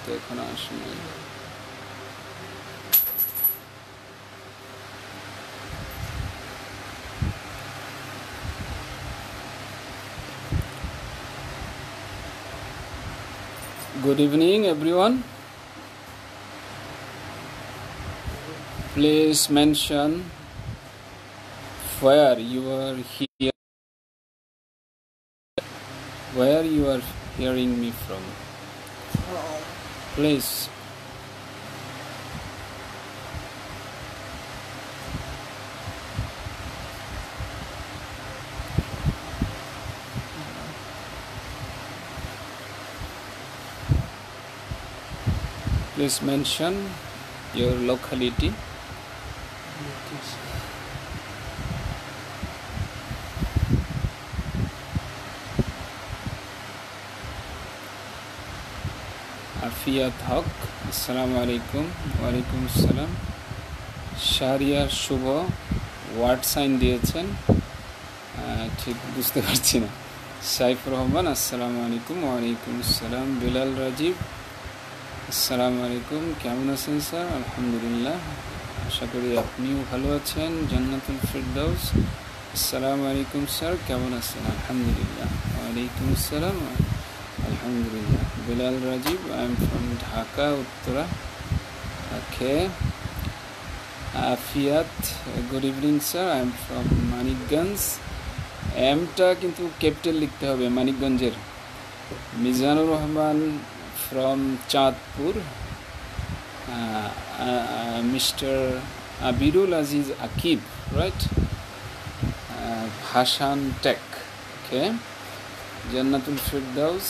তো এখনো আসে নাই। Good evening, everyone. Please mention where you are here, where you are hearing me from. Please. Please mention your locality. আফিয়াত হক, আসসালামু আলাইকুম। ওয়ালাইকুম আসসালাম। শাহরিয়ার শুভ ওয়ার্ড সাইন দিয়েছেন, ঠিক বুঝতে পারছি না। সাইফুর রহমান, আসসালামু আলাইকুম। ওয়ালাইকুম আসসালাম। বিলাল রাজীব, আসসালামু আলাইকুম। কেমন আছেন স্যার? আলহামদুলিল্লাহ, আশা করি আপনিও ভালো আছেন। জান্নাতুল ফিরদাউস, আসসালামু আলাইকুম স্যার, কেমন আছেন? আলহামদুলিল্লাহ। ওয়ালাইকুম আসসালাম, আলহামদুলিল্লাহ। Bilal Rajib, I am from Dhaka Uttara. Okay. Afiyat, good evening sir, I am from Manikganj. এমটা কিন্তু ক্যাপিটাল লিখতে হবে, মানিকগঞ্জের। Mizanur Rahman from Chandpur. Mr. Abirul Aziz Akib, right? Hashan Tech. Okay. Jannatul Firdaus,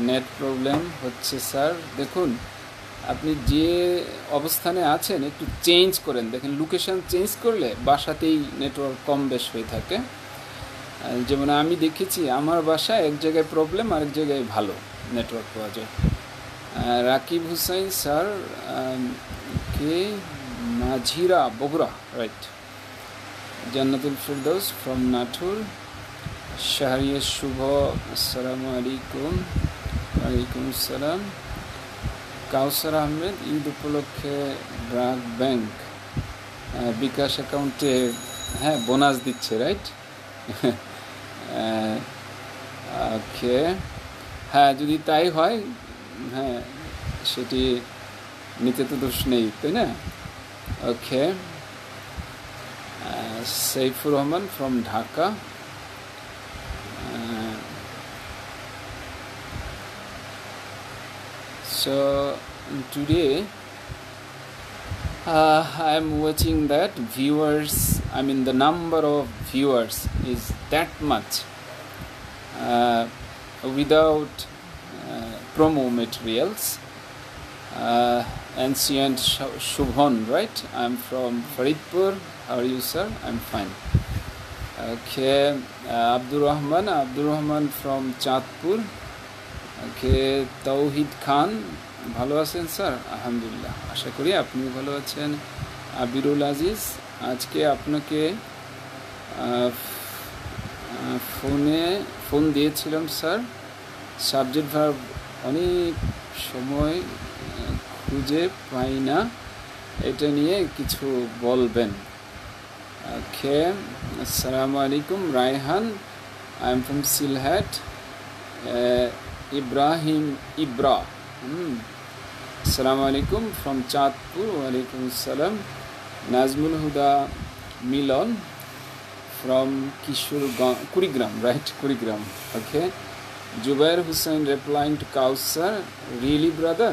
net problem হচ্ছে স্যার। দেখুন, আপনি যে অবস্থানে আছেন একটু চেঞ্জ করেন, দেখেন লোকেশন চেঞ্জ করলে বাসাতেই নেটওয়ার্ক কম বেশ হয়ে থাকে। যেমন আমি দেখেছি আমার বাসায় এক জায়গায় প্রবলেম, আরেক জায়গায় ভালো নেটওয়ার্ক পাওয়া যায়। রাকিব হুসাইন স্যার, কে মাঝিরা, বগুড়া, রাইট। জান্নাতুল ফিরদৌস ফ্রম নাটোর। শাহরিয়ার শুভ, আসসালামু আলাইকুম। ওয়ালাইকুম আসসালাম। কাউসার আহমেদ, ঈদ উপলক্ষে ব্র্যাক ব্যাংক বিকাশ অ্যাকাউন্টে বোনাস দিচ্ছে, রাইট? ওকে, যদি তাই হয়, সেটি নিতে তো দোষ নেই, তাই না? Okay. Saifur Rahman from Dhaka. So today I am watching that viewers, I mean the number of viewers is that much without promo materials. Ancient Shubhon, right? I'm from Faridpur. How are you, sir? I'm fine. Okay. Abdur Rahman from Chandpur. Okay. Tawhid Khan, ভালো আছেন sir? আলহামদুলিল্লাহ, আশা করি আপনিও ভালো আছেন। আবিরুল আজিজ, আজকে আপনাকে phone দিয়েছিলাম স্যার, সাবজেক্ট ভার্ব অনেক সময় খুঁজে পাই না, এটা নিয়ে কিছু বলবেন। ওকে। আসসালামু আলাইকুম। Raihan, I am from Sylhet. Ibrahim Ibra, আসসালামু আলাইকুম, ফ্রম চাঁদপুর। ওয়ালাইকুম আসসালাম। Nazmul Huda Milan from Kurigram, right? Kurigram, okay. Jubair Hussain replying to Kausar, really brother?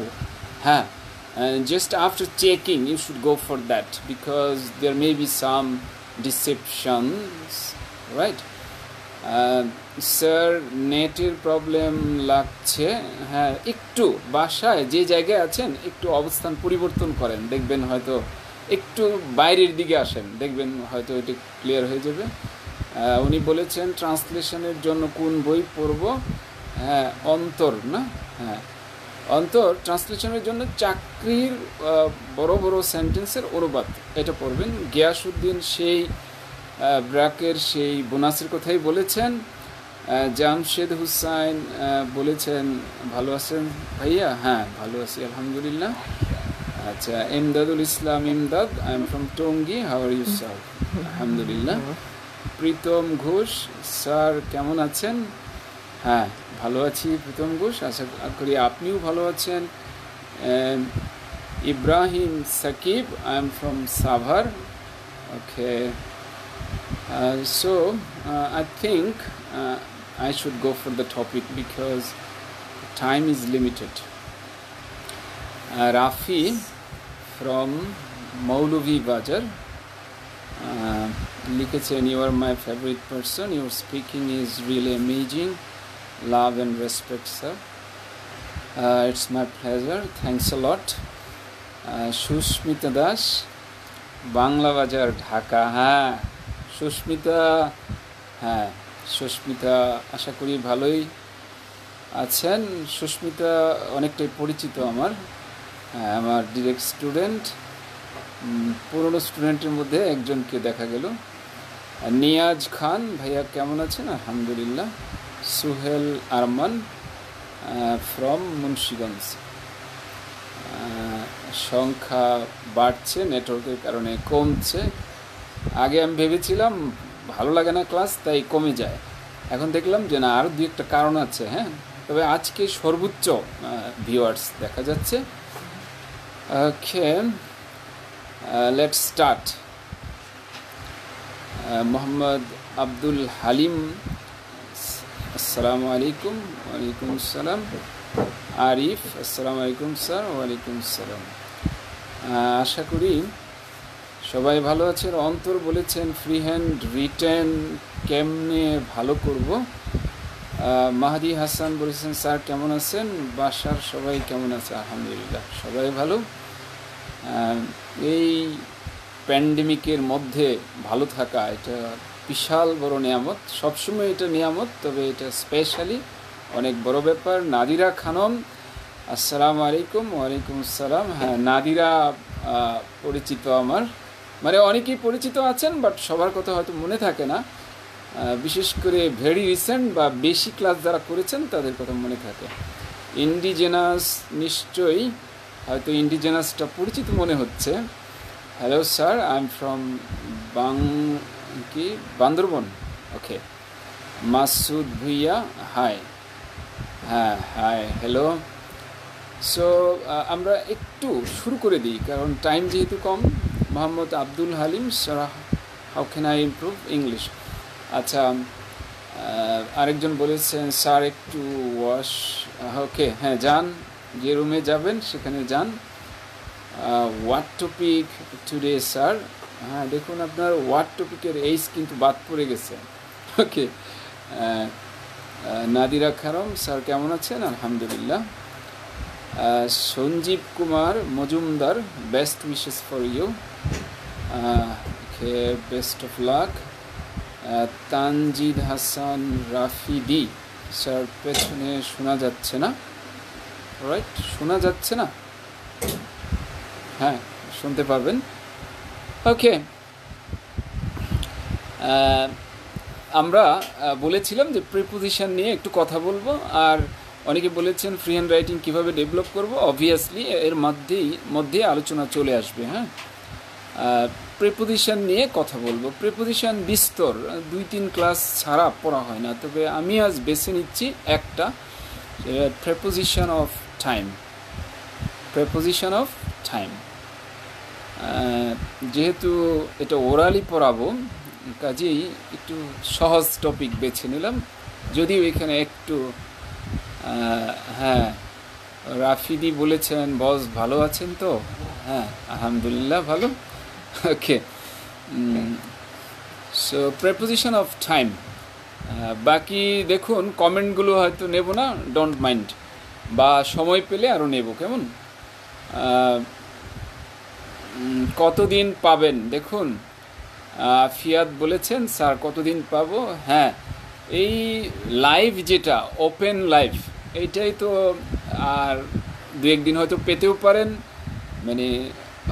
And just after checking you should go for that, because there may be some deceptions, right? Sir, নেটের problem লাগছে। একটু বাসায় যে জায়গায় আছেন একটু অবস্থান পরিবর্তন করেন, দেখবেন হয়তো একটু বাইরের দিকে আসেন, দেখবেন হয়তো এটা ক্লিয়ার হয়ে যাবে। উনি বলেছেন ট্রান্সলেশনের জন্য কোন বই পড়ব? অন্তর, না? অন্তর ট্রান্সলেশনের জন্য চাকরির বড় বড় সেন্টেন্সের অনুবাদ, এটা পড়বেন। গিয়াসউদ্দিন সেই ব্র্যাকের সেই বোনাসের কথাই বলেছেন। জামশেদ হুসাইন বলেছেন ভালো আছেন ভাইয়া? হ্যাঁ, ভালো আছি আলহামদুলিল্লাহ। আচ্ছা, Imdadul Islam Imdad, I am from Tongi, how are you sir? আলহামদুলিল্লাহ। প্রীতম ঘোষ স্যার কেমন আছেন? হ্যাঁ, ভালো আছি প্রীতম ঘোষ, আশা করি আপনিও ভালো আছেন। Ibrahim Sakib, I am from Savar. Okay, I think I should go for the topic because time is limited. Rafi from Maulavi Bajar লিখেছেন, you are my favorite person, your speaking is really amazing, love and respect sir. It's my pleasure, thanks a lot. Susmita Das, Bangla Bazar, Dhaka. হ্যাঁ সুস্মিতা, হ্যাঁ সুস্মিতা আশা করি ভালোই আছেন। সুস্মিতা অনেকটাই পরিচিত আমার, হ্যাঁ আমার ডিরেক্ট স্টুডেন্ট, পুরনো স্টুডেন্টের মধ্যে একজনকে দেখা গেল। নিয়াজ খান ভাইয়া কেমন আছেন? আলহামদুলিল্লাহ। সুহেল আরমান ফ্রম মুন্সিগঞ্জ। সংখ্যা বাড়ছে, নেটওয়ার্কের কারণে কমছে। আগে আমি ভেবেছিলাম ভালো লাগে না ক্লাস তাই কমে যায়, এখন দেখলাম যে না, আরও দু একটা কারণ আছে। হ্যাঁ, তবে আজকে সর্বোচ্চ ভিউয়ার্স দেখা যাচ্ছে। ওকে, লেটস স্টার্ট। মোহাম্মদ আব্দুল হালিম, আসসালামু আলাইকুম। ওয়ালাইকুম আসসালাম। আরিফ, আসসালামু আলাইকুম স্যার। ওয়ালাইকুম আসসালাম। আশা করি সবাই ভালো আছেন। অন্তর বলেছেন ফ্রি হ্যান্ড রিটেন কেমনে ভালো করব। মাহাদি হাসান বলেছেন স্যার কেমন আছেন? বাসার সবাই কেমন আছে? আলহামদুলিল্লাহ সবাই ভালো। এই প্যান্ডেমিকের মধ্যে ভালো থাকা এটা বিশাল বড় নিয়ামত, সবসময় এটা নিয়ামত, তবে এটা স্পেশালি অনেক বড় ব্যাপার। নাদিরা খানম, আসসালামু আলাইকুম। ওয়ালাইকুম আসসালাম। হ্যাঁ, নাদিরা পরিচিত আমার, মানে অনেকেই পরিচিত আছেন বাট সবার কথা হয়তো মনে থাকে না, বিশেষ করে ভেরি রিসেন্ট বা বেশি ক্লাস যারা করেছেন তাদের কথা মনে থাকে। ইন্ডিজেনাস, নিশ্চয়ই হয়তো ইন্ডিজেনাসটা পরিচিত মনে হচ্ছে। Hello sir, I am from Bandarban. Okay, Masud Bhuiyan, hi. হ্যাঁ, হাই, হ্যালো। সো আমরা একটু শুরু করে দিই কারণ টাইম যেহেতু কম। Mohammad Abdul Halim, sir how can I improve English? আচ্ছা, আরেকজন বলেছেন স্যার একটু ওয়াশ। ওকে, হ্যাঁ যান, যে রুমে যাবেন সেখানে যান। What topic today sir? হ্যাঁ দেখুন, আপনার হোয়াট টপিকের এইচ কিন্তু বাদ পড়ে গেছে। ওকে, নাদিরা খানম স্যার কেমন আছেন? আলহামদুলিল্লাহ। Sanjib Kumar Majumdar, best wishes for you. Okay, best of luck. Tanjid Hasan Rafidi, sir পেছনে শোনা যাচ্ছে না। রাইট, শোনা যাচ্ছে না? হ্যাঁ, শুনতে পারবেন। ওকে, আমরা বলেছিলাম যে প্রিপোজিশন নিয়ে একটু কথা বলবো, আর অনেকে বলেছেন ফ্রি হ্যান্ড রাইটিং কীভাবে ডেভেলপ করব। অবভিয়াসলি এর মধ্যে আলোচনা চলে আসবে। হ্যাঁ, প্রিপোজিশন নিয়ে কথা বলবো। প্রিপোজিশন বিস্তর 2-3 ক্লাস ছাড়া পড়া হয় না, তবে আমি আজ বেছে নিচ্ছি একটা, preposition of time. Preposition of time, যেহেতু এটা ওরালি পড়াবো কাজেই একটু সহজ টপিক বেছে নিলাম, যদিও এখানে একটু হ্যাঁ রাফিদি বলেছেন বস ভালো আছেন তো? হ্যাঁ আলহামদুলিল্লাহ ভালো। ওকে, সো প্রিপোজিশন অফ টাইম, বাকি দেখুন কমেন্টগুলো হয়তো নেব না, ডোন্ট মাইন্ড, বা সময় পেলে আরও নেব। কেমন কতদিন পাবেন? দেখুন ফিয়াদ বলেছেন স্যার কতদিন পাবো। হ্যাঁ, এই লাইভ যেটা ওপেন লাইভ এইটাই তো, আর 2-1 দিন হয়তো পেতেও পারেন, মানে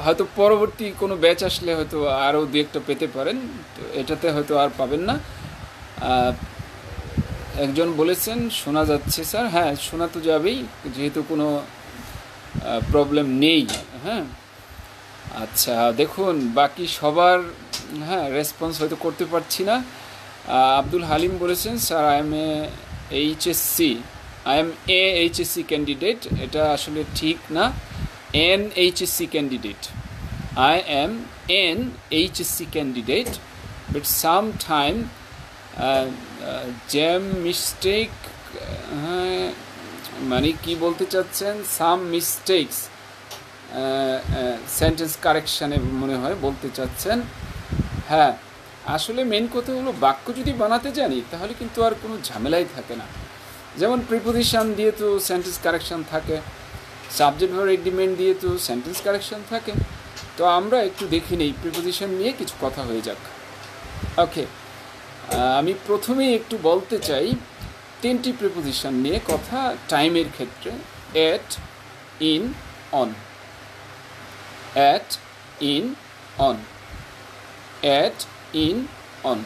হয়তো পরবর্তী কোনো ব্যাচ আসলে হয়তো আরও 2-1টা পেতে পারেন, তো এটাতে হয়তো আর পাবেন না। একজন বলেছেন শোনা যাচ্ছে স্যার। হ্যাঁ, শোনা তো যাবেই, যেহেতু কোনো প্রবলেম নেই। হ্যাঁ, আচ্ছা দেখুন বাকি সবার হ্যাঁ রেসপন্স হয়তো করতে পারছি না। আব্দুল হালিম বলেছেন sir I M A HSC candidate. এটা আসলে ঠিক না, N HSC candidate. I am N HSC candidate, but some time jam mistake, হ্যাঁ মানে কি বলতে চাচ্ছেন, সাম মিস্টেকস সেন্টেন্স কারেকশানে মনে হয় বলতে চাচ্ছেন। হ্যাঁ, আসলে মেন কথা হলো বাক্য যদি বানাতে জানি তাহলে কিন্তু আর কোনো ঝামেলাই থাকে না। যেমন প্রিপোজিশন দিয়ে তো সেন্টেন্স কারেকশান থাকে, সাবজেক্ট ভার্ব এগ্রিমেন্ট দিয়ে তো সেন্টেন্স কারেকশান থাকে। তো আমরা একটু দেখে নেই, প্রিপোজিশন নিয়ে কিছু কথা হয়ে যাক। ওকে, আমি প্রথমেই একটু বলতে চাই 3টি প্রিপোজিশন নিয়ে কথা টাইমের ক্ষেত্রে। At, in, on. At, in, on. At, in, on.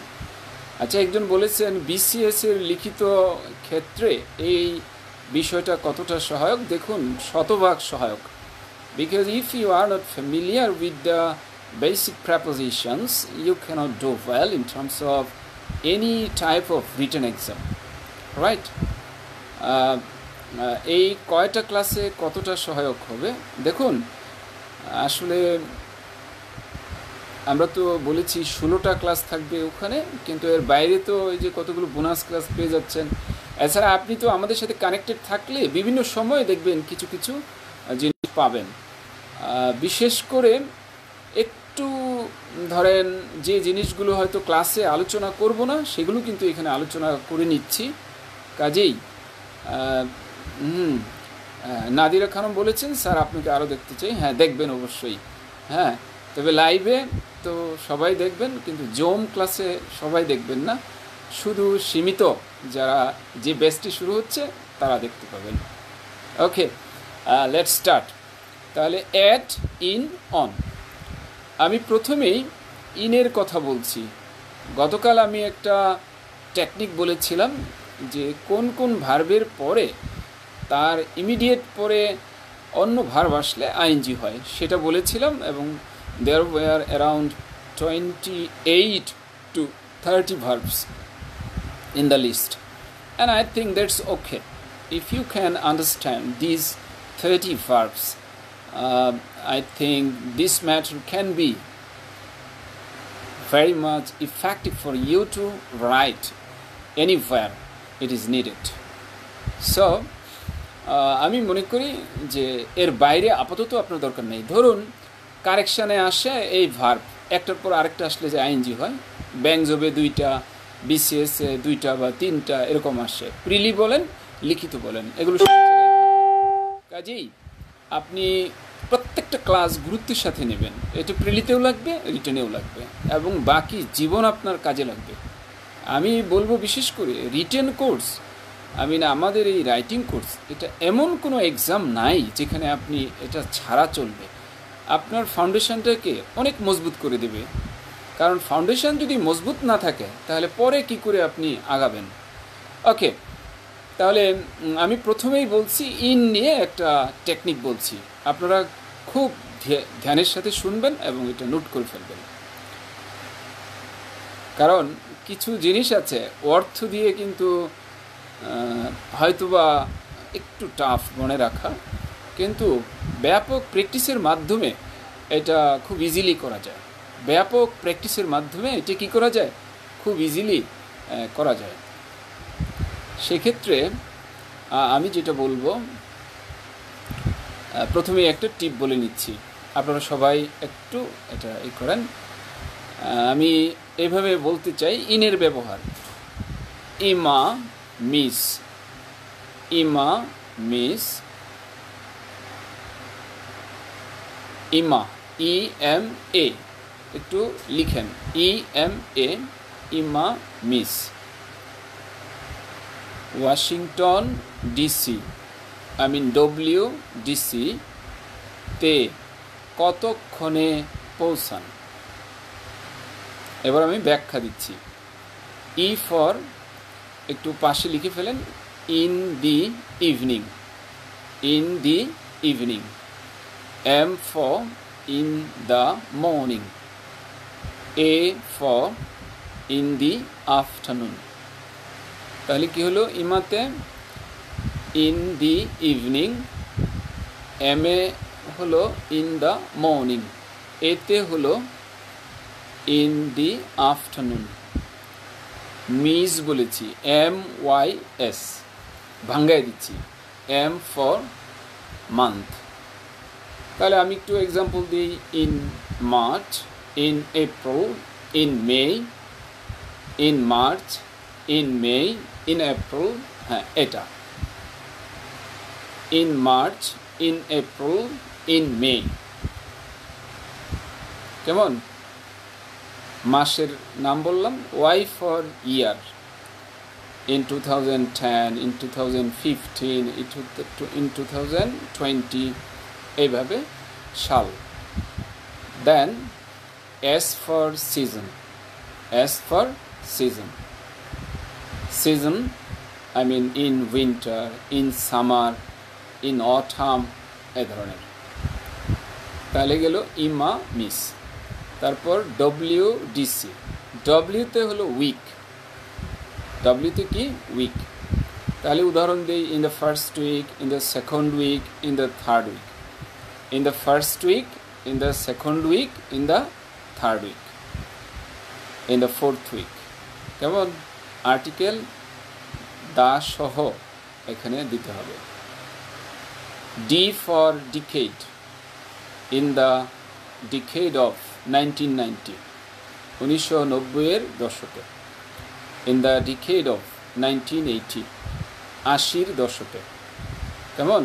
আচ্ছা, একজন বলেছেন বিসিএস এর লিখিত ক্ষেত্রে এই বিষয়টা কতটা সহায়ক। দেখুন, শতভাগ সহায়ক। Because if you are not familiar with the basic prepositions, you cannot do well in terms of any type of written exam, right? এই কয়টা ক্লাসে কতটা সহায়ক হবে দেখুন, আসলে আমরা তো বলেছি 16টা ক্লাস থাকবে ওখানে, কিন্তু এর বাইরে তো এই যে কতগুলো বোনাস ক্লাস পেয়ে যাচ্ছেন। এছাড়া আপনি তো আমাদের সাথে কানেক্টেড থাকলে বিভিন্ন সময় দেখবেন কিছু কিছু জিনিস পাবেন। বিশেষ করে একটু ধরেন যে জিনিসগুলো হয়তো ক্লাসে আলোচনা করব না, সেগুলো কিন্তু এখানে আলোচনা করে নিচ্ছি। কাজেই নাদিরা খানম বলেছেন স্যার আপনাকে আরও দেখতে চাই। হ্যাঁ, দেখবেন অবশ্যই। হ্যাঁ, তবে লাইভে তো সবাই দেখবেন, কিন্তু জুম ক্লাসে সবাই দেখবেন না, শুধু সীমিত যারা যে ব্যাচটি শুরু হচ্ছে তারা দেখতে পাবেন। ওকে, লেটস স্টার্ট। তাহলে অ্যাট, ইন, অন। আমি প্রথমেই ইনের কথা বলছি। গতকাল আমি একটা টেকনিক বলেছিলাম যে কোন কোন ভার্বের পরে তার ইমিডিয়েট পরে অন্য ভার্ব আসলে আইএনজি হয়, সেটা বলেছিলাম। এবং there were around 28 to 30 verbs in the list, and I think that's okay. If you can understand these 30 verbs, I think this matter can be very much effective for you to write anywhere it is needed. So আমি মনে করি যে এর বাইরে আপাতত আপনার দরকার নেই। ধরুন কারেকশানে আসে এই ভার্ব, একটার পর আরেকটা আসলে যে আইএনজি হয়, ব্যাংজবে 2টা, বিসিএসে 2টা বা 3টা এরকম আসে, প্রিলি বলেন লিখিত বলেন, এগুলো সব জায়গায় থাকে। কাজেই আপনি প্রত্যেকটা ক্লাস গুরুত্বের সাথে নেবেন। এটা প্রিলিতেও লাগবে, রিটেনেও লাগবে, এবং বাকি জীবন আপনার কাজে লাগবে। আমি বলবো বিশেষ করে রিটেন কোর্স, আমাদের এই রাইটিং কোর্স, এটা এমন কোনো এক্সাম নাই যেখানে আপনি এটা ছাড়া চলবে। আপনার ফাউন্ডেশনটাকে অনেক মজবুত করে দেবে, কারণ ফাউন্ডেশন যদি মজবুত না থাকে তাহলে পরে কি করে আপনি আগাবেন। ওকে, তাহলে আমি প্রথমেই বলছি ইন নিয়ে একটা টেকনিক বলছি, আপনারা খুব ধ্যানের সাথে শুনবেন এবং এটা নোট করে ফেলবেন। কারণ কিছু জিনিস আছে অর্থ দিয়ে কিন্তু হয়তোবা একটু টাফ মনে রাখা, কিন্তু ব্যাপক প্র্যাকটিসের মাধ্যমে এটা খুব ইজিলি করা যায়। ব্যাপক প্র্যাকটিসের মাধ্যমে এটা কী করা যায়, খুব ইজিলি করা যায়। সেক্ষেত্রে আমি যেটা বলবো, প্রথমে একটা টিপ বলে নিচ্ছি, আপনারা সবাই একটু এটা করেন। আমি এইভাবে বলতে চাই ইনের ব্যবহার। ইমা মিস, ইমা মিস, ইমা, EMA, একটু লিখেন EMA, ইমা মিস। ওয়াশিংটন ডিসি, WDC তে কতক্ষণে পৌঁছান। এবার আমি ব্যাখ্যা দিচ্ছি। E for একটু পাশে লিখে ফেলেন in the evening, in the evening. M for in the morning, A for in the afternoon। তাহলে কি হলো ইমাতে ইন দি ইভিনিং, এম এ হলো ইন দ্য মর্নিং, এতে হলো ইন দি আফটারনুন। মিস বলেছি MYS, ভাঙ্গাই দিচ্ছি M ফর মান্থ। তাহলে আমি একটু এক্সাম্পল দিই, in March, in April, in May, in March, in May, in April, হ্যাঁ এটা in March, in April, in May. কেমন? মাসের নাম বললাম। Y for year, in 2010, in 2015, in 2020, এইভাবে সাল। দেন S for season, S for season, season I mean in winter, in summer, in autumn, এই ধরনের। তাহলে গেল ইমা মিস। তারপর WDC, ডব্লিউতে হলো উইক, ডব্লিউতে কি উইক। তাহলে উদাহরণ দিই, in the first week, in the second week, in the third week. in the first week, in the second week, in the third week, in the fourth week। কেমন? Article দা সহ এখানে দিতে হবে। D for decade, in the decade of 1990, 1990 এর দশকে। in the decade of 1980, 80 দশকে। কেমন?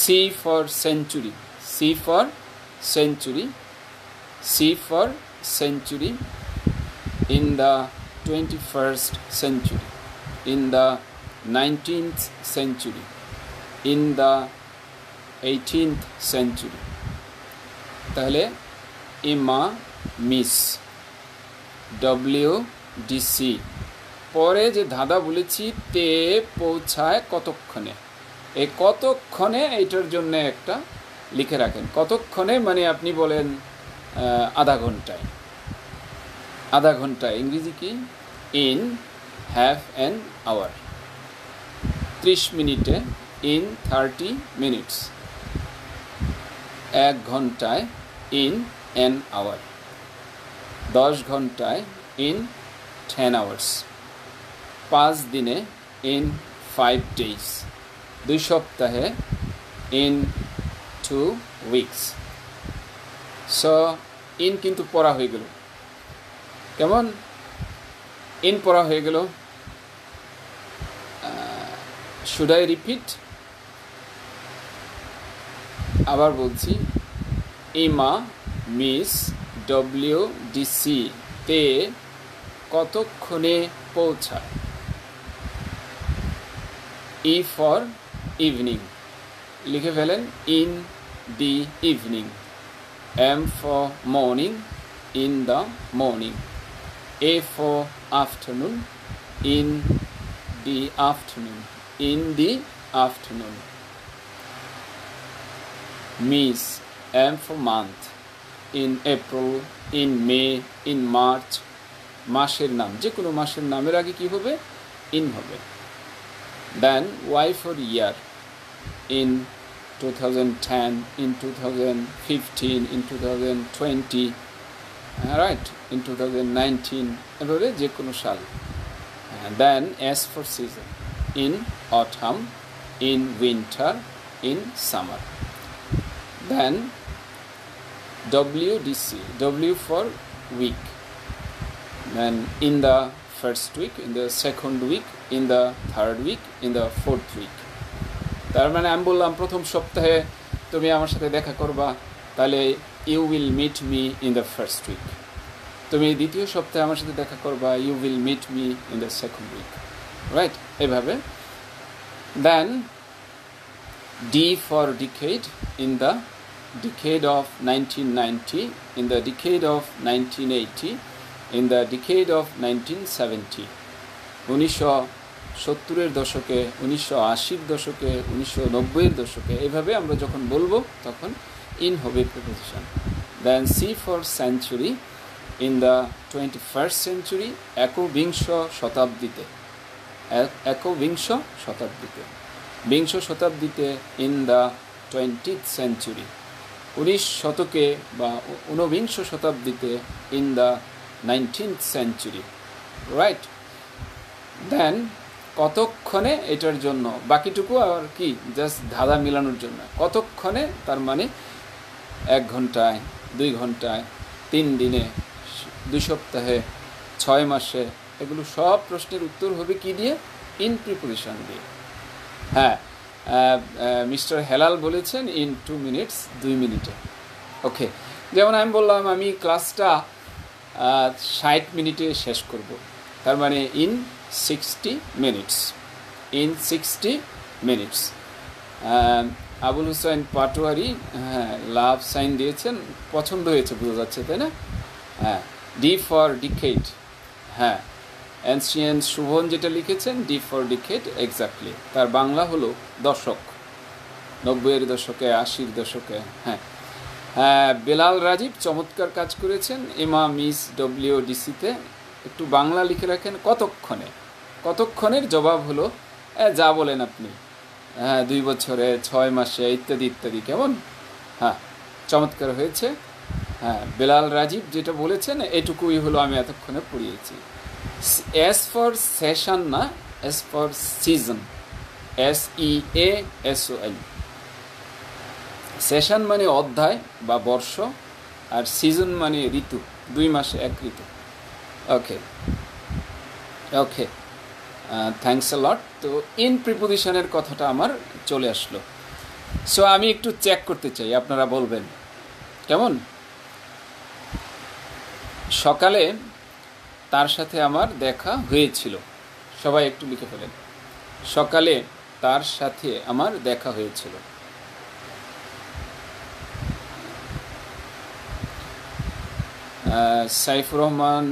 C for century, C for century, C for century, in the 21st century, in the 19th century, in the 18th century। তাহলে ইমা miss, WDC। পরে যে ধাঁধা বলেছি, তে পৌঁছায় কতক্ষণে, এই কতক্ষণে এইটার জন্য একটা লিখে রাখেন। কতক্ষণে মানে আপনি বলেন আধা ঘন্টায়, আধা ঘন্টায় ইংরেজি কি? In half an hour. 30 মিনিটে, ইন 30 মিনিটস। 1 ঘন্টায়, ইন অ্যান আওয়ার। 10 ঘন্টায়, ইন 10 আওয়ার্স। 5 দিনে, ইন 5 ডেজ। 2 সপ্তাহে, ইন 2 উইকস। সো ইন কিন্তু পড়া হয়ে গেল। কেমন? ইন পড়া হয়ে গেল। Should I repeat? আবার বলছি, ইমা মিস WDC তে কতক্ষণে পৌঁছায়। E for evening, লিখে ফেলেন in the evening। M for morning, in the morning। A for afternoon, in the afternoon, in the afternoon। Miss, M for month, in April, in May, in March। মাসের নাম, যে কোনো মাসের নামের আগে কি হবে? ইন হবে। Then Y for year, in 2010, in 2015, in 2020, right, in 2019, এভাবে যে কোনো সাল। And then S for season, in autumn, in winter, in summer। Then WDC, W for week, then in the first week, in the second week, in the third week, in the fourth week। তার মানে আমি বললাম প্রথম সপ্তাহে তুমি আমার সাথে দেখা করবা, তাহলে you will meet me in the first week. তুমি দ্বিতীয় সপ্তাহে আমার সাথে দেখা করবা, you will meet me in the second week, right? এভাবে। Then D for decade, in the decade of 1990, in the decade of 1980, in the decade of 1970, 1970-এর দশকে, 1980-র দশকে, 1990-এর দশকে, এইভাবে আমরা যখন বলবো তখন ইন হবে preposition. Then C for century, in the 21st century, একবিংশ শতাব্দীতে, একবিংশ শতাব্দীতে, বিংশ শতাব্দীতে, ইন দ্য 20th century, 19 শতকে বা ঊনবিংশ শতাব্দীতে, in the 19th century, right. Then কতক্ষণে, এটার জন্য বাকিটুকু আর কি জাস্ট ধাঁধা মিলানোর জন্য। কতক্ষণে তার মানে 1 ঘন্টায়, 2 ঘন্টায়, 3 দিনে, 2 সপ্তাহে, 6 মাসে, এগুলো সব প্রশ্নের উত্তর হবে কি দিয়ে? ইন প্রিপোজিশন দিয়ে। হ্যাঁ, মিস্টার হেলাল বলেছেন ইন 2 minutes, 2 মিনিটে। ওকে, যেমন আমি বললাম আমি ক্লাসটা 60 মিনিটে শেষ করব, তার মানে in 60 minutes, in 60 minutes। Abul Hussain Patwari, হ্যাঁ, লাভ সাইন দিয়েছেন, পছন্দ হয়েছে বোঝা যাচ্ছে, তাই না? হ্যাঁ, ডি ফর ডিকেড, হ্যাঁ। অ্যানসিয়েন্ট শুভন যেটা লিখেছেন ডি ফর ডিকেড, এক্স্যাক্টলি, তার বাংলা হলো দশক, 90-এর দশকে, 80-র দশকে। হ্যাঁ, বেলাল রাজীব চমৎকার কাজ করেছেন, এমা মিস WDC-তে। একটু বাংলা লিখে রাখেন, কতক্ষণে। কতক্ষণের জবাব হলো যা বলেন আপনি, হ্যাঁ, 2 বছরে, 6 মাসে, ইত্যাদি ইত্যাদি। কেমন? হ্যাঁ, চমৎকার হয়েছে। হ্যাঁ, বেলাল রাজীব যেটা বলেছেন এটুকুই হলো আমি এতক্ষণে পড়িয়েছি। এস ফর সেশন না, S for season, SEASON। Session মানে অধ্যায় বা বর্ষ, আর সিজন মানে ঋতু, 2 মাসে 1 ঋতু। ওকে ওকে, থ্যাংকস আ লট। তো ইন প্রিপোজিশনের কথাটা আমার চলে আসলো। সো আমি একটু চেক করতে চাই, আপনারা বলবেন কেমন? সকালে তার সাথে আমার দেখা হয়েছিল, সবাই একটু লিখে ফেলেন। সকালে তার সাথে আমার দেখা হয়েছিল। সাইফুর রহমান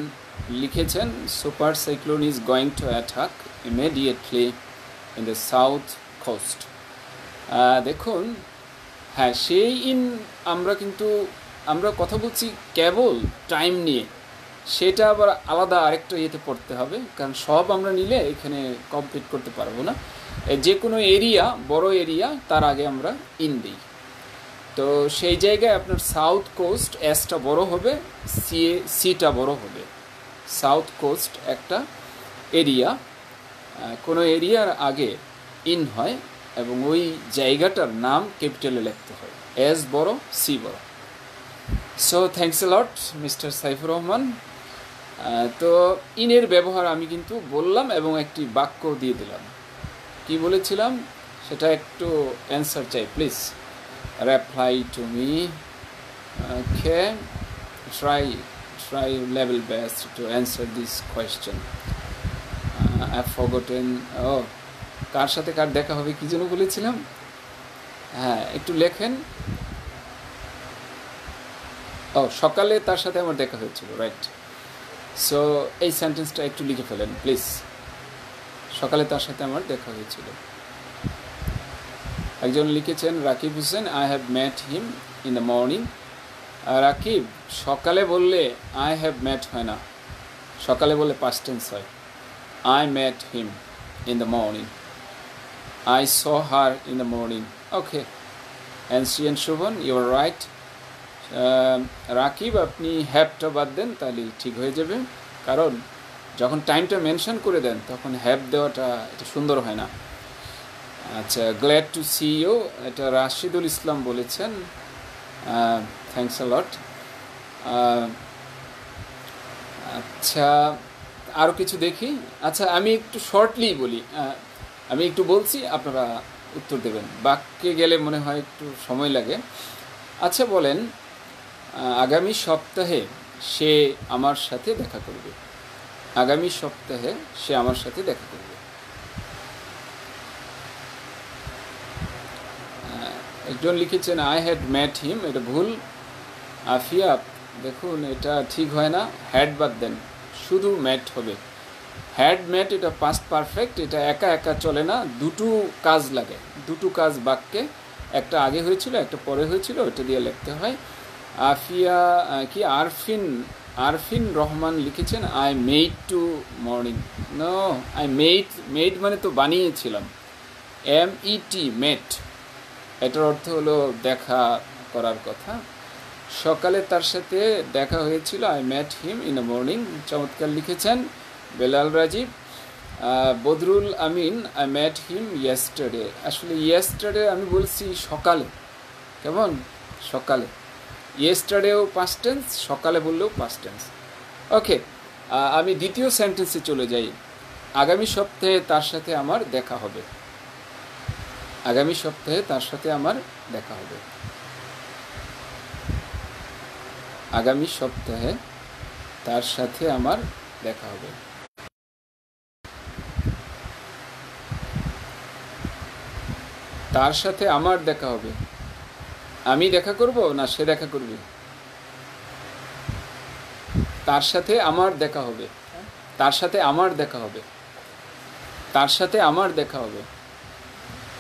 লিখেছেন super cyclone is going to attack immediately in the south coast. দেখুন, হ্যাঁ, সেই ইন আমরা কথা বলছি কেবল টাইম নিয়ে, সেটা আবার আলাদা আরেকটা ইয়েতে পড়তে হবে, কারণ সব আমরা নিলে এখানে কমপ্লিট করতে পারবো না। যে কোনো এরিয়া, বড় এরিয়া, তার আগে আমরা ইন দিই। তো সেই জায়গায় আপনার সাউথ কোস্ট, এসটা বড় হবে, সিটা বড় হবে। সাউথ কোস্ট একটা এরিয়া, কোনো এরিয়ার আগে ইন হয় এবং ওই জায়গাটার নাম ক্যাপিটালে লিখতে হয়, এস বড়, সি বড়। So thanks a lot mister Saifur Rahman. তো ইনের ব্যবহার আমি কিন্তু বললাম এবং একটি বাক্য দিয়ে দিলাম। কি বলেছিলাম সেটা একটু অ্যান্সার চাই, please reply to me. Okay, try level best to answer this question. I've forgotten. কার সাথে কার দেখা হবে কি যেন বলেছিলাম? হ্যাঁ, একটু লেখেন। সকালে তার সাথে আমার দেখা হয়েছিল, রাইট। সো এই সেন্টেন্সটা একটু লিখে ফেলেন প্লিজ। সকালে তার সাথে আমার দেখা হয়েছিল। একজন লিখেছেন Rakib Hossain, I have met him in the morning. Rakib, সকালে বললে আই হ্যাভ মেট হয় না, সকালে বললে পাস্ট টেন্স হয়। I met him in the morning, I saw her in the morning. Okay, ancient Shuvon, you are right. Rakib, আপনি হ্যাভটা বাদ দেন, তাহলে ঠিক হয়ে যাবে, কারণ যখন টাইমটা মেনশন করে দেন তখন হ্যাভ দেওয়াটা এটা সুন্দর হয় না। আচ্ছা, গ্ল্যাড টু সি ইউ, এটা রাশিদুল ইসলাম বলেছেন, থ্যাংকস আ লট। আচ্ছা, আরও কিছু দেখি। আচ্ছা, আমি একটু শর্টলি বলি, আমি একটু বলছি, আপনারা উত্তর দেবেন। বাক্যে গেলে মনে হয় একটু সময় লাগে। আচ্ছা, বলেন আগামী সপ্তাহে সে আমার সাথে দেখা করবে। আগামী সপ্তাহে সে আমার সাথে দেখা করবে। একজন লিখেছেন আই হ্যাড ম্যাট হিম, এটা ভুল। আফিয়া, দেখুন এটা ঠিক হয় না, হ্যাড বাদ দেন, শুধু ম্যাট হবে। হ্যাড ম্যাট এটা পাস্ট পারফেক্ট, এটা একা একা চলে না, দুটো কাজ লাগে, দুটো কাজ বাক্যে, একটা আগে হয়েছিল একটা পরে হয়েছিল, ওটা দিয়ে লিখতে হয়। আফিয়া কি আরফিন আরফিন রহমান লিখেছেন I made to morning. No, I made মানে তো বানিয়েছিলাম, MET মেট, এটার অর্থ হলো দেখা করার কথা। সকালে তার সাথে দেখা হয়েছিল, I mat him in the morning, চমৎকার লিখেছেন বেলাল রাজীব। বদরুল আমিন আই ম্যাট হিম ইয়েস্টারডে, আসলে ইয়েস্টারডে আমি বলছি সকালে, কেমন সকালে, ইয়েস্টারডেও পাস্ট টেন্স, সকালে বললেও পাস্ট টেন্স। ওকে, আমি দ্বিতীয় সেন্টেন্সে চলে যাই। আগামী সপ্তাহে তার সাথে আমার দেখা হবে, আগামী সপ্তাহে তার সাথে আমার দেখা হবে, আগামী সপ্তাহে তার সাথে আমার দেখা হবে। তার সাথে আমার দেখা হবে, আমি দেখা করব না সে দেখা করবে? তার সাথে আমার দেখা হবে, তার সাথে আমার দেখা হবে, তার সাথে আমার দেখা হবে,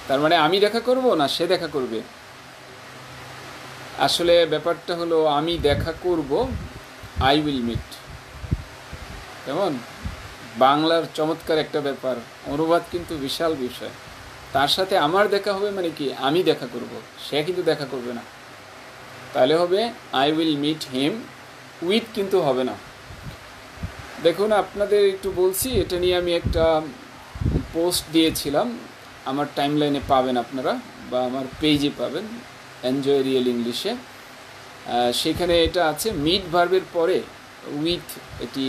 তার মানে আমি দেখা করব না সে দেখা করবে? আসলে ব্যাপারটা হলো আমি দেখা করব, আই উইল মিট। কেমন বাংলার চমৎকার একটা ব্যাপার, অনুবাদ কিন্তু বিশাল বিষয়। তার সাথে আমার দেখা হবে মানে কি, আমি দেখা করব, সে কিন্তু দেখা করবে না। তাহলে হবে I will meet him, with কিন্তু হবে না। দেখুন আপনাদের একটু বলছি, এটা নিয়ে আমি একটা পোস্ট দিয়েছিলাম, আমার টাইমলাইনে পাবেন আপনারা, বা আমার পেজে পাবেন, এনজয় রিয়েল ইংলিশে। সেখানে এটা আছে, মিট ভার্বের পরে উইথ, এটি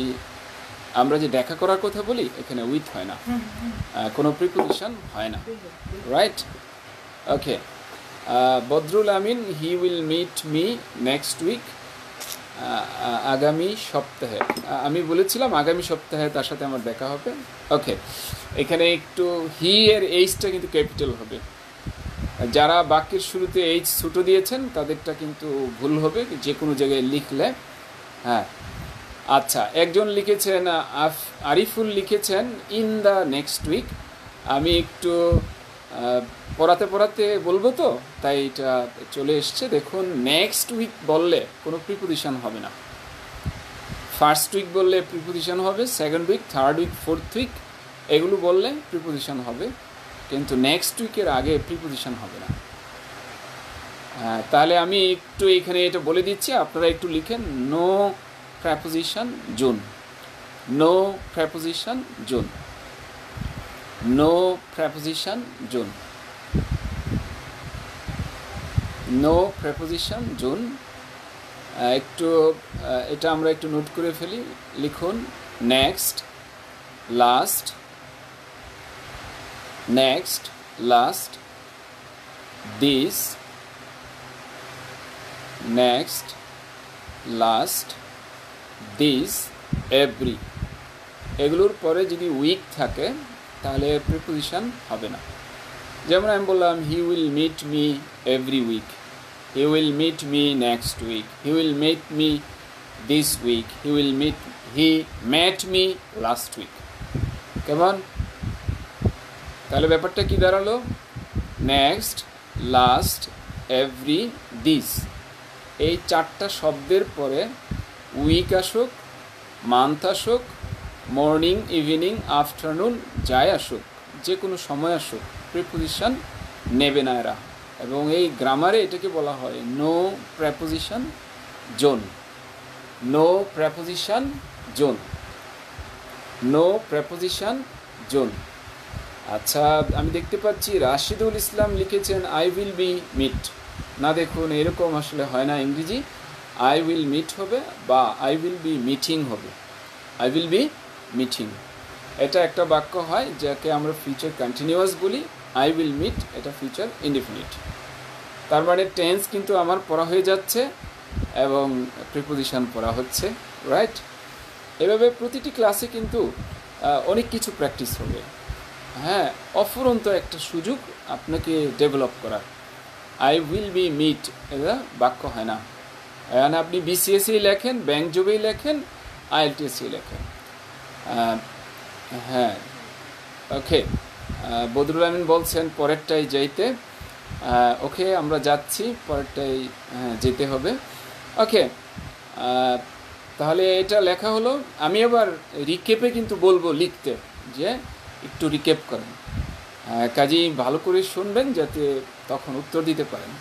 আমরা যে দেখা করার কথা বলি এখানে উইথ হয় না, কোনো প্রিপোজিশন হয় না, right? Okay, Badrul Amin he will meet me next week, আগামী সপ্তাহে, আমি বলেছিলাম আগামী সপ্তাহে তার সাথে আমার দেখা হবে। ওকে, এখানে একটু হি এর এইচটা কিন্তু ক্যাপিটাল হবে, যারা বাক্যের শুরুতে এইচ ছোটো দিয়েছেন তাদেরটা কিন্তু ভুল হবে যে কোনো জায়গায় লিখলে। হ্যাঁ, আচ্ছা, একজন লিখেছেন আরিফুল লিখেছেন ইন দ্য নেক্সট উইক, আমি একটু পড়াতে পড়াতে বলবো তো তাই এটা চলে এসছে। দেখুন নেক্সট উইক বললে কোনো প্রিপোজিশন হবে না, ফার্স্ট উইক বললে প্রিপোজিশন হবে, second week, third week, fourth week এগুলো বললে প্রিপোজিশন হবে, কিন্তু নেক্সট উইকের আগে প্রিপোজিশন হবে না। তাহলে আমি একটু এখানে এটা বলে দিচ্ছি, আপনারা একটু লিখেন, no preposition June, no preposition June, no preposition June, no preposition June। একটু এটা আমরা একটু নোট করে ফেলি, লিখুন next, last, next, last, this, next, last, this, every, এগুলোর পরে যদি উইক থাকে তাহলে প্রিপোজিশন হবে না। যেমন আমি বললাম he will meet me every week, he will meet me next week, he will meet me this week, he met me last week. কেমন? তাহলে ব্যাপারটা কি দাঁড়ালো, নেক্সট, লাস্ট, এভরি, দিস, এই চারটা শব্দের পরে উইক আসুক, মান্থ আসুক, মর্নিং, ইভিনিং, আফটারনুন যাই আসুক, যে কোনো সময় আসুক, প্রিপোজিশন নেবে না এরা, এবং এই গ্রামারে এটাকে বলা হয় no preposition zone, no preposition zone, no preposition zone. আচ্ছা, আমি দেখতে পাচ্ছি রাশিদুল ইসলাম লিখেছেন আই উইল বি মিট, না দেখুন এরকম আসলে হয় না ইংরেজি, আই উইল মিট হবে বা আই উইল বি মিটিং হবে, আই উইল বি মিটিং, এটা একটা বাক্য হয় যাকে আমরা ফিউচার কন্টিনিউয়াস বলি, আই উইল মিট এটা ফিউচার ইনডিফিনিট, তার মানে টেন্স কিন্তু আমার পড়া হয়ে যাচ্ছে এবং প্রিপোজিশন পড়া হচ্ছে, রাইট? এভাবে প্রতিটি ক্লাসে কিন্তু অনেক কিছু প্র্যাকটিস হবে। হ্যাঁ, অফুরন্ত একটা সুযোগ আপনাকে ডেভেলপ করার। আই উইল বি মিট এটা বাক্য হয় না, এখন আপনি বিসিএসই লেখেন, ব্যাংক জবেই লেখেন, আইএলটিএসই লেখেন। হ্যাঁ, ওকে। বদরুল আমিন বলছেন পরেরটাই যাইতে। ওকে, আমরা যাচ্ছি, পরেরটাই যেতে হবে। ওকে, তাহলে এটা লেখা হলো। আমি আবার রিকেপে কিন্তু বলবো লিখতে, যে একটু রিকেপ করেন। কাজেই ভালো করে শুনবেন যাতে তখন উত্তর দিতে পারেন।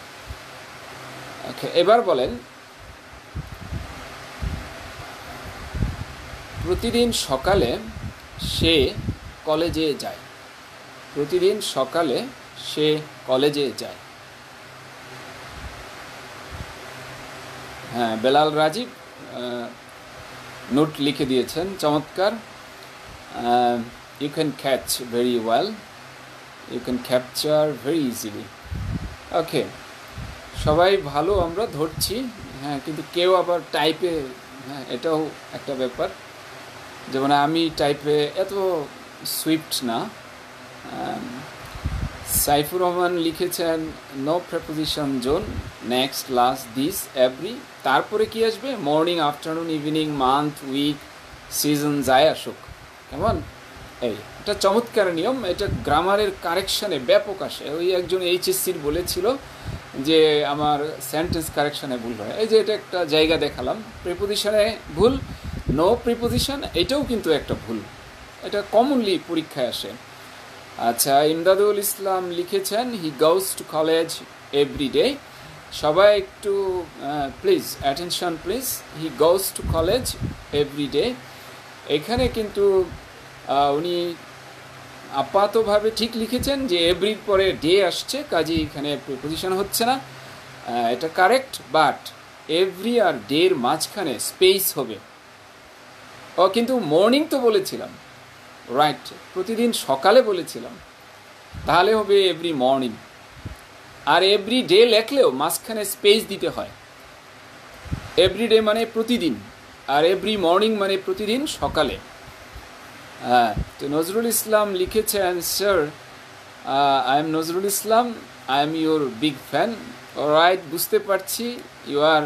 ওকে, এবার বলেন, প্রতিদিন সকালে সে কলেজে যায়। প্রতিদিন সকালে সে কলেজে যায়। হ্যাঁ, বেলাল রাজীব নোট লিখে দিয়েছেন, চমৎকার। You can catch very well, you can capture very easily. Okay, সবাই ভালো আমরা ধরছি। হ্যাঁ, কিন্তু কেউ আবার টাইপে, হ্যাঁ এটাও একটা ব্যাপার। যেমন আমি টাইপে এত সুইফট না। সাইফুর রহমান লিখেছেন no preposition zone, next, last, this, every, তারপরে কি আসবে? Morning, afternoon, evening, month, week, season, যায় আসুক। কেমন? এটা চমৎকার নিয়ম। এটা গ্রামারের কারেকশানে ব্যাপক আসে। ওই একজন এইচএসসির বলেছিল যে আমার সেন্টেন্স কারেকশানে ভুল হয়। এই যে এটা একটা জায়গা দেখালাম, প্রিপোজিশনে ভুল, নো প্রিপোজিশন, এটাও কিন্তু একটা ভুল। এটা কমনলি পরীক্ষায় আসে। আচ্ছা, ইমদাদুল ইসলাম লিখেছেন he goes to college every day. সবাই একটু please attention please. He goes to college every day. এখানে কিন্তু উনি আপাতভাবে ঠিক লিখেছেন যে এভরির পরে ডে আসছে, কাজে এখানে প্রিপোজিশন হচ্ছে না, এটা কারেক্ট। বাট এভরি আর ডের মাঝখানে স্পেস হবে। কিন্তু মর্নিং তো বলেছিলাম, রাইট, প্রতিদিন সকালে বলেছিলাম, তাহলে হবে এভরি মর্নিং। আর এভরি ডে লেখলেও মাঝখানে স্পেস দিতে হয়। এভরি ডে মানে প্রতিদিন, আর এভরি মর্নিং মানে প্রতিদিন সকালে। তো নজরুল ইসলাম লিখেছেন sir, I am Nazrul Islam, I am your big fan. Right, বুঝতে পারছি, you are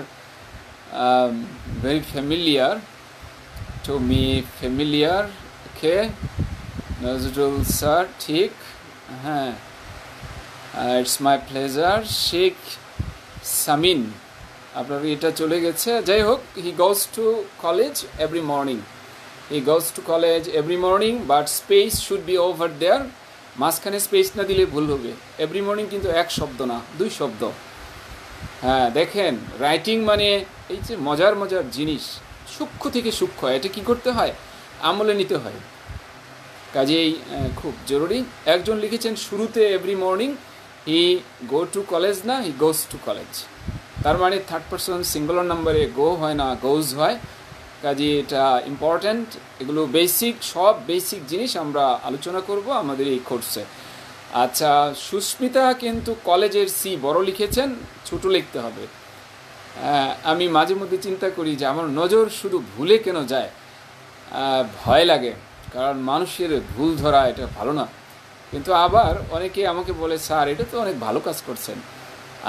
very familiar to me, familiar. Okay Nazrul sir, ঠিক, হ্যাঁ, it's my pleasure. Sheikh Samin, আপনার এটা চলে গেছে, যাই হোক। He goes to college every morning, he goes to college every morning, but space should be over there. মাঝখানে স্পেস না দিলে ভুল হবে। এভরি মর্নিং কিন্তু এক শব্দ না, দুই শব্দ। হ্যাঁ, দেখেন রাইটিং মানে এই যে মজার মজার জিনিস, সূক্ষ্ম থেকে সূক্ষ্ম, এটা কি করতে হয়? আমলে নিতে হয়। কাজেই খুব জরুরি। একজন লিখেছেন শুরুতে every morning he go to college, না হি গোজ টু কলেজ। তার মানে থার্ড পারসন সিঙ্গুলার নাম্বারে গো হয় না, গোজ হয়। কাজে এটা ইম্পর্ট্যান্ট। এগুলো বেসিক, সব বেসিক জিনিস আমরা আলোচনা করব আমাদের এই কোর্সে। আচ্ছা, সুস্মিতা কিন্তু কলেজের সি বড় লিখেছেন, ছোট লিখতে হবে। আমি মাঝে মধ্যে চিন্তা করি যে আমার নজর শুধু ভুলে কেন যায়, ভয় লাগে, কারণ মানুষের ভুল ধরা এটা ভালো না। কিন্তু আবার অনেকে আমাকে বলে স্যার এটা তো অনেক ভালো কাজ করছেন।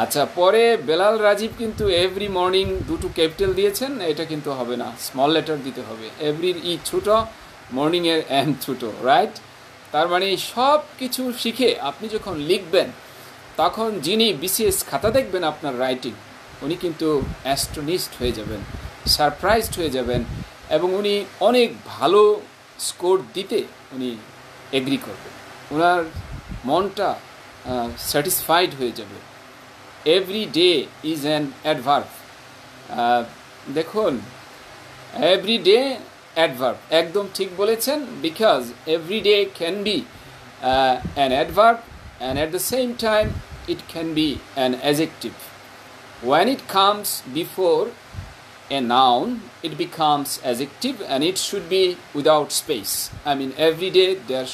আচ্ছা, পরে বেলাল রাজীব কিন্তু এভরি মর্নিং দুটো ক্যাপিটাল দিয়েছেন, এটা কিন্তু হবে না, স্মল লেটার দিতে হবে। এভরির ই ছোটো, মর্নিংয়ের এম ছোটো, রাইট? তার মানে সব কিছু শিখে আপনি যখন লিখবেন, তখন যিনি বিসিএস খাতা দেখবেন আপনার রাইটিং, উনি কিন্তু অ্যাস্ট্রোনিস্ট হয়ে যাবেন, সারপ্রাইজড হয়ে যাবেন, এবং উনি অনেক ভালো স্কোর দিতে উনি এগ্রি করবেন। ওনার মনটা স্যাটিসফাইড হয়ে যাবে। Every day is an adverb. দেখুন, এভরি ডে অ্যাডভার্ব, একদম ঠিক বলেছেন, because every day can be an adverb and at the same time it can be an adjective. When it comes before a noun, it becomes adjective, and it should be without space. I mean, every day there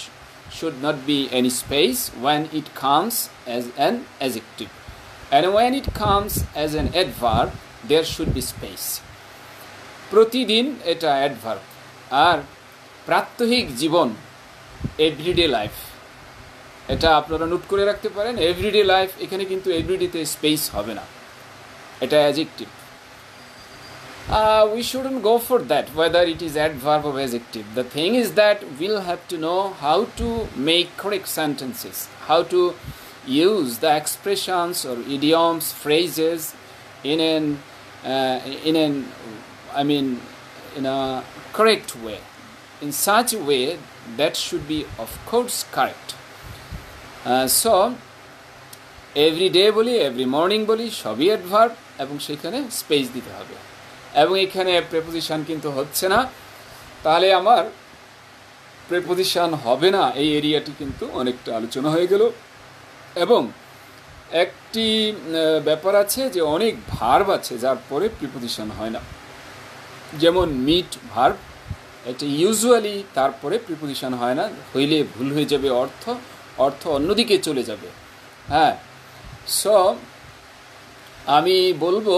should not be any space when it comes as an adjective. And when it comes as an adverb, there should be space. প্রতিদিন এটা adverb. আর প্রাত্যহিক জীবন, everyday life, এটা আপনারা note করে রাখতে পারেন। Everyday life, এখানে কিন্তু এভরিডেতে স্পেস হবে না, এটা adjective. We shouldn't go for that, whether it is adverb or adjective. The thing is that we'll have to know how to make correct sentences, how to use the expressions or idioms, phrases in in a correct way, in such a way that should be, of course, correct. So every day বলি, every morning বলি, সবই adverb এবং সেখানে space দিতে হবে। এবং এখানে preposition কিন্তু হচ্ছে না, তাহলে আমার প্রেপোজিশন হবে না, এই এরিয়াটি কিন্তু অনেকটা আলোচনা হয়ে গেল। এবং একটি ব্যাপার আছে যে অনেক ভার্ব আছে যার পরে প্রিপোজিশন হয় না, যেমন মিট ভার্ব, এটা ইউজুয়ালি তারপরে প্রিপোজিশন হয় না, হইলে ভুল হয়ে যাবে, অর্থ অন্যদিকে চলে যাবে। হ্যাঁ, সো আমি বলবো,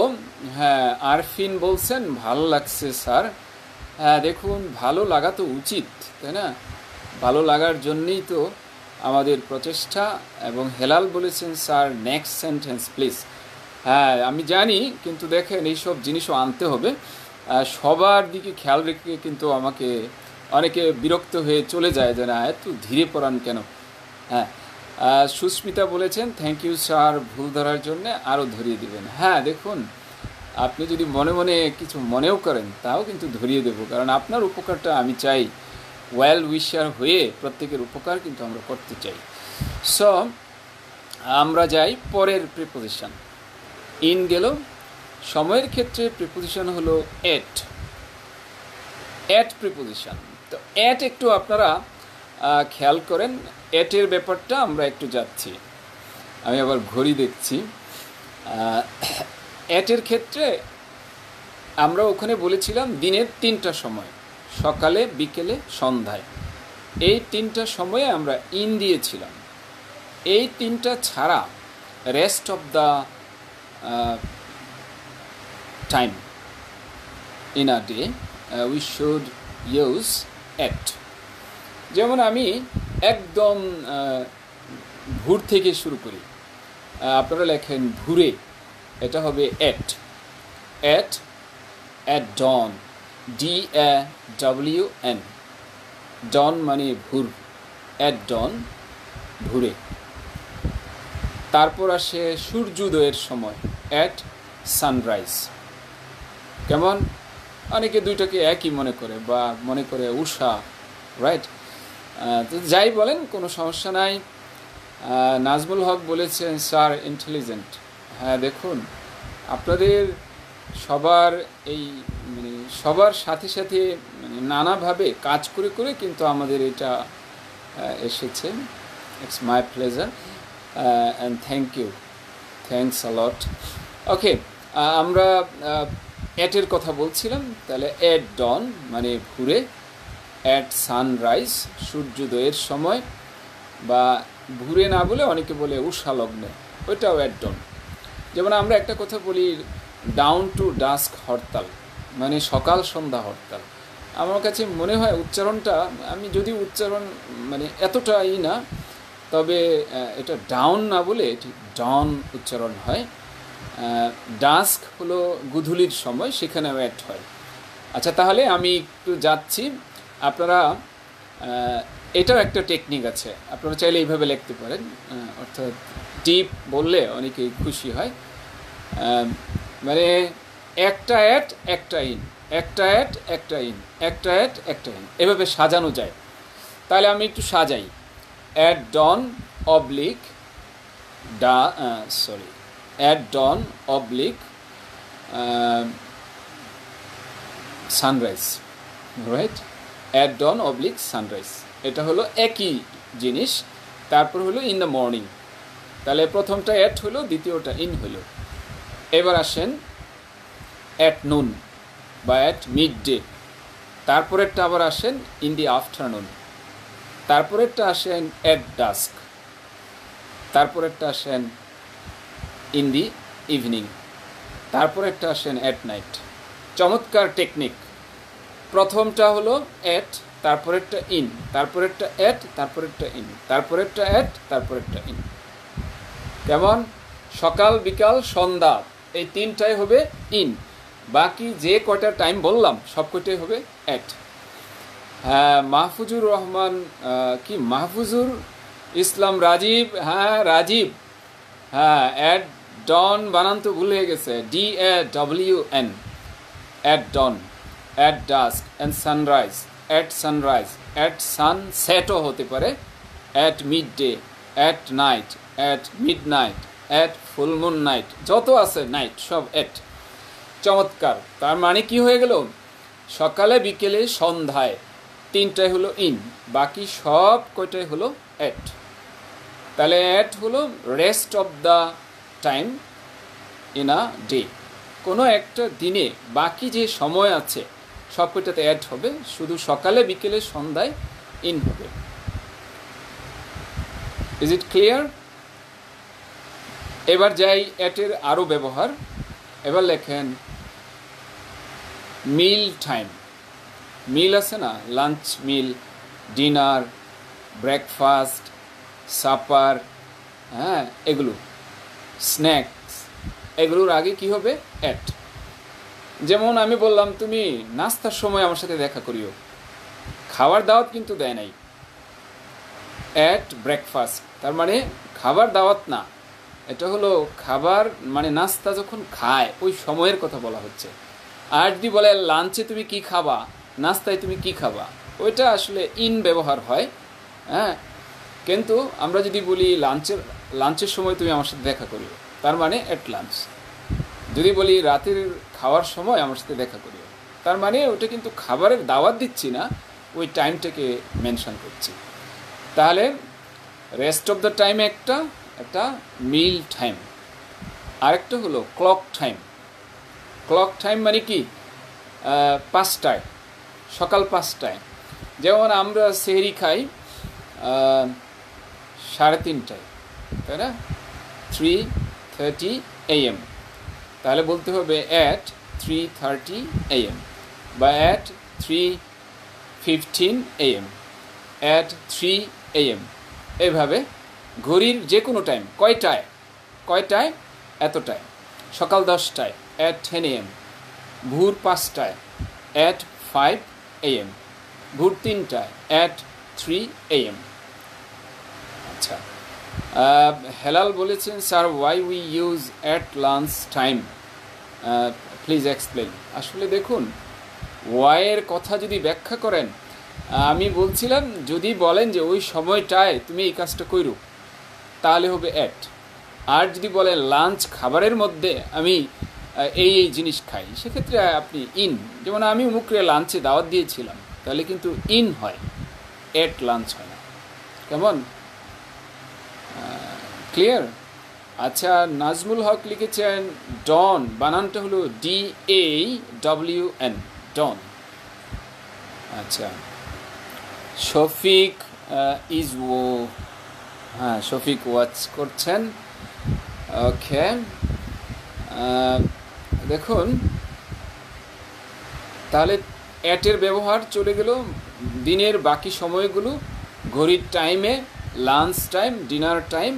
হ্যাঁ, আরফিন বলছেন ভালো লাগছে স্যার। হ্যাঁ, দেখুন, ভালো লাগা তো উচিত, তাই না? ভালো লাগার জন্যই তো আমাদের প্রচেষ্টা। এবং হেলাল বলেছেন স্যার নেক্সট সেন্টেন্স প্লিজ। হ্যাঁ, আমি জানি, কিন্তু দেখেন এইসব জিনিসও আনতে হবে, সবার দিকে খেয়াল রেখে কিন্তু আমাকে অনেকে বিরক্ত হয়ে চলে যায় যে না এত ধীরে পড়ান কেন। হ্যাঁ, সুস্মিতা বলেছেন থ্যাংক ইউ স্যার, ভুল ধরার জন্য আরও ধরিয়ে দিবেন। হ্যাঁ, দেখুন, আপনি যদি মনে মনে কিছু মনেও করেন তাও কিন্তু ধরিয়ে দেব, কারণ আপনার উপকারটা আমি চাই, ওয়েল উইশার হয়ে প্রত্যেকের উপকার কিন্তু আমরা করতে চাই। সো আমরা যাই পরের প্রিপোজিশন। ইন গেল, সময়ের ক্ষেত্রে প্রিপোজিশন হলো এট প্রিপোজিশন। তো এট একটু আপনারা খেয়াল করেন, এটের ব্যাপারটা আমরা একটু যাচ্ছি, আমি আবার ঘড়ি দেখছি। এটের ক্ষেত্রে আমরা ওখানে বলেছিলাম দিনের 3টা সময়, সকালে, বিকেলে, সন্ধ্যায়। এই 3টা সময়ে আমরা ইন দিয়েছিলাম। এই 3টা ছাড়া rest of the time in a day we should use at. যেমন আমি একদম ভোর থেকে শুরু করি, আপনারা লেখেন ভোরে, এটা হবে এট ডন, DAWN, ডন মানে ভোর, এট ডন ভোরে। তারপর আসে সূর্যোদয়ের সময়, এট সানরাইজ। কেমন? অনেকে দুইটাকে একই মনে করে বা মনে করে উষা, রাইট? তো যাই বলেন, কোনো সমস্যা নাই। নাজমুল হক বলেছেন স্যার ইন্টেলিজেন্ট। হ্যাঁ, দেখুন, আপনাদের সবার এই মানে সবার সাথে সাথে মানে নানাভাবে কাজ করে করে কিন্তু আমাদের এটা এসেছে। It's my pleasure and thanks a lot. Okay, আমরা এটের কথা বলছিলাম, তাহলে এট ডন মানে ভোরে, অ্যাট সানরাইজ সূর্যোদয়ের সময়, বা ভোরে না বলে অনেকে বলে উষা লগ্নে, ওইটাও অ্যাট ডন। যেমন আমরা একটা কথা বলি ডাউন টু ডাস্ক হরতাল, মানে সকাল সন্ধ্যা হরতাল। আমার কাছে মনে হয় উচ্চারণটা, আমি যদি উচ্চারণ মানে এতটাই না, তবে এটা ডাউন না বলে এটি ডন উচ্চারণ হয়। ডাস্ক হলো গোধূলির সময়, সেখানে অ্যাট হয়। আচ্ছা, তাহলে আমি একটু যাচ্ছি, আপনারা এটাও একটা টেকনিক আছে, আপনারা চাইলে এইভাবে লিখতে পারেন, অর্থাৎ ডিপ বললে অনেকেই খুশি হয়। মানে একটা অ্যাট একটা ইন, একটা অ্যাট একটা ইন, একটা অ্যাট একটা ইন, এভাবে সাজানো যায়। তাহলে আমি একটু সাজাই, at dawn oblique at dawn oblique sunrise, right? At dawn oblique sunrise, এটা হলো একই জিনিস। তারপর হলো ইন দ্য মর্নিং, তাহলে প্রথমটা অ্যাট হলো, দ্বিতীয়টা ইন হলো। এবার আসেন অ্যাট নুন বা অ্যাট মিড ডে, তারপরেরটা আবার আসেন ইন দি আফটারনুন, তারপরেরটা আসেন অ্যাট ডাস্ক, তারপরেরটা আসেন ইন দি ইভিনিং, তারপরেরটা আসেন অ্যাট নাইট। চমৎকার টেকনিক। প্রথমটা হলো অ্যাট, তারপরেরটা ইন, তারপরেরটা অ্যাট, তারপরেরটা ইন, তারপরেরটা অ্যাট, তারপরেরটা ইন। কেমন? সকাল, বিকাল, সন্ধ্যা, এই 3টাই হবে ইন। বাকি যে কয়টা টাইম বললাম সব কয়টাই হবে অ্যাট। হ্যাঁ, মাহফুজুর রহমান, কি মাহফুজুর ইসলাম রাজীব, হ্যাঁ রাজীব, হ্যাঁ অ্যাট ডন বানান তো ভুলে গেছে, DAWN, at dawn, at dusk, and sunrise, at sunrise, at সানসেটও হতে পারে, at midday, at night, at midnight, at full moon night, যত আছে নাইট সব অ্যাট। চমৎকার। তার মানে কি হয়ে গেল, সকালে বিকেলে সন্ধ্যায় তিনটাই হলো ইন, বাকি সব কয়টাই হলো অ্যাট। তাহলে অ্যাট হলো rest of the time in a day, কোনো একটা দিনে বাকি যে সময় আছে সব কয়টাতে অ্যাট হবে, শুধু সকালে বিকেলে সন্ধ্যায় ইন হবে। Is it clear? এবার যাই অ্যাটের আরও ব্যবহার। এবার লেখেন মিল টাইম। মিল আছে না, লাঞ্চ মিল, ডিনার, ব্রেকফাস্ট, সাপার, হ্যাঁ এগুলো, স্ন্যাক্স, এগুলোর আগে কি হবে অ্যাট। যেমন আমি বললাম তুমি নাস্তার সময় আমার সাথে দেখা করিও, খাবার দাওয়াত কিন্তু দেয় নাই, অ্যাট ব্রেকফাস্ট, তার মানে খাবার দাওয়াত না, এটা হলো খাবার মানে নাস্তা যখন খায় ওই সময়ের কথা বলা হচ্ছে। আর যদি বলে লাঞ্চে তুমি কি খাবা, নাস্তায় তুমি কি খাবা, ওইটা আসলে ইন ব্যবহার হয়। হ্যাঁ, কিন্তু আমরা যদি বলি লাঞ্চের সময় তুমি আমার সাথে দেখা করিও, তার মানে অ্যাট লাঞ্চ। যদি বলি রাতের খাওয়ার সময় আমার সাথে দেখা করিও, তার মানে ওটা কিন্তু খাবারের দাওয়াত দিচ্ছি না, ওই টাইমটাকে মেনশন করছি। তাহলে রেস্ট অফ দ্য টাইম একটা মিল টাইম, আরেকটা হলো ক্লক টাইম। ক্লক টাইম মানে কি, 5টায়, সকাল 5টায়। যেমন আমরা সেহরি খাই 3:30টায়, তাই না, 3:30 AM, তাহলে বলতে হবে অ্যাট 3:30 AM, বা অ্যাট 3:15 AM, অ্যাট 3 AM, এইভাবে ঘড়ির যে কোনো টাইম, কয়টায় এতটায়, সকাল 10টায় অ্যাট 10 AM, ভোর 5টায় অ্যাট 5 AM, ভোর 3টায় অ্যাট 3 AM। আচ্ছা, হেলাল বলেছেন sir why we use at lunch time, please explain. আসলে দেখুন, ওয়াইয়ের কথা যদি ব্যাখ্যা করেন, আমি বলছিলাম যদি বলেন যে ওই সময়টায় তুমি এই কাজটা করো, তাহলে হবে অ্যাট। আর যদি বলেন লাঞ্চ খাবারের মধ্যে আমি এই জিনিস খাই, সেক্ষেত্রে আপনি ইন, যেমন আমি মুখরে লাঞ্চে দাওয়াত দিয়েছিলাম, তাহলে কিন্তু ইন হয়, অ্যাট লাঞ্চ হয় না। কেমন, ক্লিয়ার? আচ্ছা, নাজমুল হক লিখেছেন ডন, বানানটা হলো DAWN, ডন। আচ্ছা, শফিক হ্যাঁ শফিক ওয়াচ করছেন, ওকে। দেখুন, তাহলে অ্যাটের ব্যবহার চলে গেল দিনের বাকি সময়গুলো, ঘড়ির টাইমে, লাঞ্চ টাইম, ডিনার টাইম,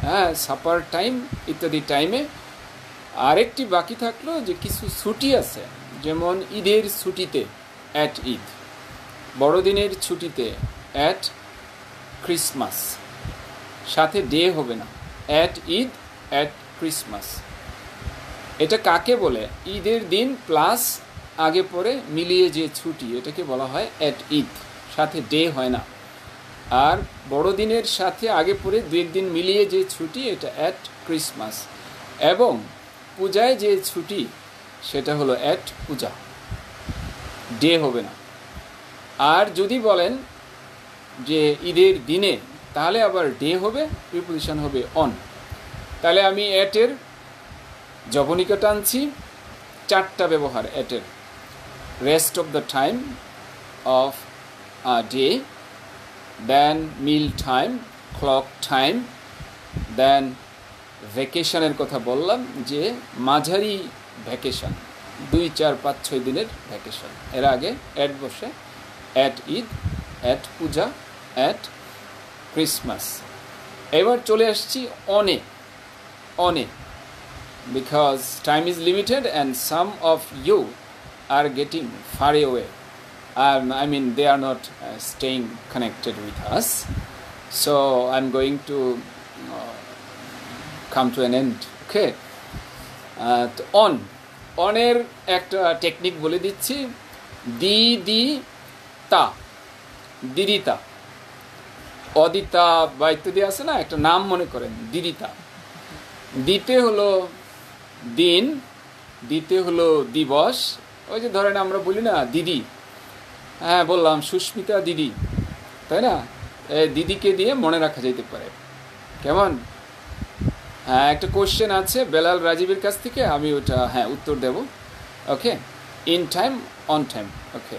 হ্যাঁ সাপার টাইম ইত্যাদি টাইমে। আরেকটি বাকি থাকলো যে কিছু ছুটি আছে, যেমন ঈদের ছুটিতে অ্যাট ঈদ, বড়দিনের ছুটিতে অ্যাট ক্রিসমাস, সাথে ডে হবে না, অ্যাট ঈদ, অ্যাট ক্রিসমাস। এটা কাকে বলে, ঈদের দিন প্লাস আগে পরে মিলিয়ে যে ছুটি, এটাকে বলা হয় অ্যাট ঈদ, সাথে ডে হয় না। আর বড়দিনের সাথে আগে পরে 2 দিন মিলিয়ে যে ছুটি, এটা অ্যাট ক্রিসমাস। এবং পূজায় যে ছুটি, সেটা হলো অ্যাট পূজা, ডে হবে না। আর যদি বলেন যে ঈদের দিনে, তাহলে আবার ডে হবে, প্রিপোজিশন হবে অন। তাহলে আমি অ্যাটের জবনিকা টানছি, 4টা ব্যবহার অ্যাটের: rest of the time of a day, then meal time, clock time, then ভ্যাকেশনের কথা বললাম যে মাঝারি ভ্যাকেশন, 2, 4, 5, 6 দিনের ভ্যাকেশন, এর আগে অ্যাট বসে, at Eid, at Puja, at Christmas. এবার চলে আসছি অনে। because time is limited and some of you are getting far away. I mean, they are not staying connected with us. So I'm going to come to an end. Okay. তো অনের একটা technique বলে দিচ্ছি। দিদিতা, দিদিতা, অদিতা বা ইত্যাদি আছে না, একটা নাম মনে করেন দিদিতা। দিতে হলো দিন, দিতে হলো দিবস। ওই যে ধরেন আমরা বলি না দিদি, হ্যাঁ বললাম সুস্মিতা দিদি, তাই না? দিদিকে দিয়ে মনে রাখা যেতে পারে। কেমন? হ্যাঁ, একটা কোশ্চেন আছে বেলাল রাজীবের কাছ থেকে, আমি ওটা উত্তর দেব। ওকে, ইন টাইম, অন টাইম। ওকে,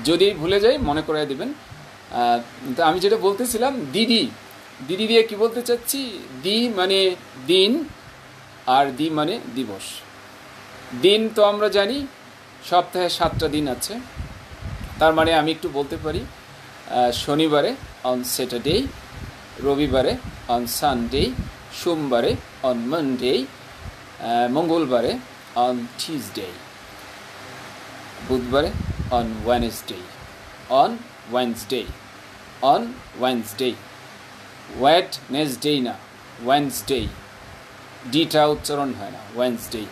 যদি ভুলে যাই মনে করাই দিবেন। তো আমি যেটা বলতেছিলাম, দিদি, দিদি দিয়ে কি বলতে চাচ্ছি, দি মানে দিন আর দি মানে দিবস। দিন তো আমরা জানি সপ্তাহে 7টা দিন আছে, তার মানে আমি একটু বলতে পারি শনিবারে অন স্যাটারডে, রবিবারে অন সানডে, সোমবারে অন মানডে, মঙ্গলবারে অন টিউসডে, বুধবারে on Wednesday, on Wednesday, on Wednesday, Wednesday না ওয়েডনেসডে, ডিটা উচ্চারণ হয় না, ওয়েডনেসডে,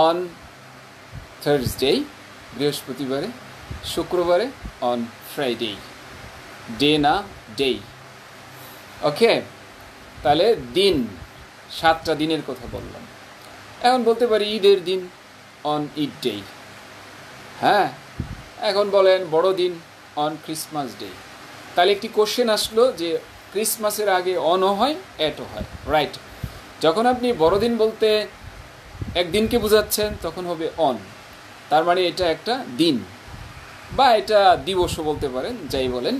অন থার্সডে বৃহস্পতিবারে, শুক্রবারে অন ফ্রাইডে, ডে না ডে। ওকে, তাহলে দিন, 7টা দিনের কথা বললাম। এখন বলতে পারি ঈদের দিন অন ঈদ ডে। হ্যাঁ, এখন বলেন বড়দিন অন ক্রিসমাস ডে। তাহলে একটি কোশ্চেন আসলো যে ক্রিসমাসের আগে অনও হয় এটও হয়, রাইট? যখন আপনি বড়দিন বলতে একদিনকে বোঝাচ্ছেন তখন হবে অন, তার মানে এটা একটা দিন বা এটা দিবসও বলতে পারেন, যাই বলেন।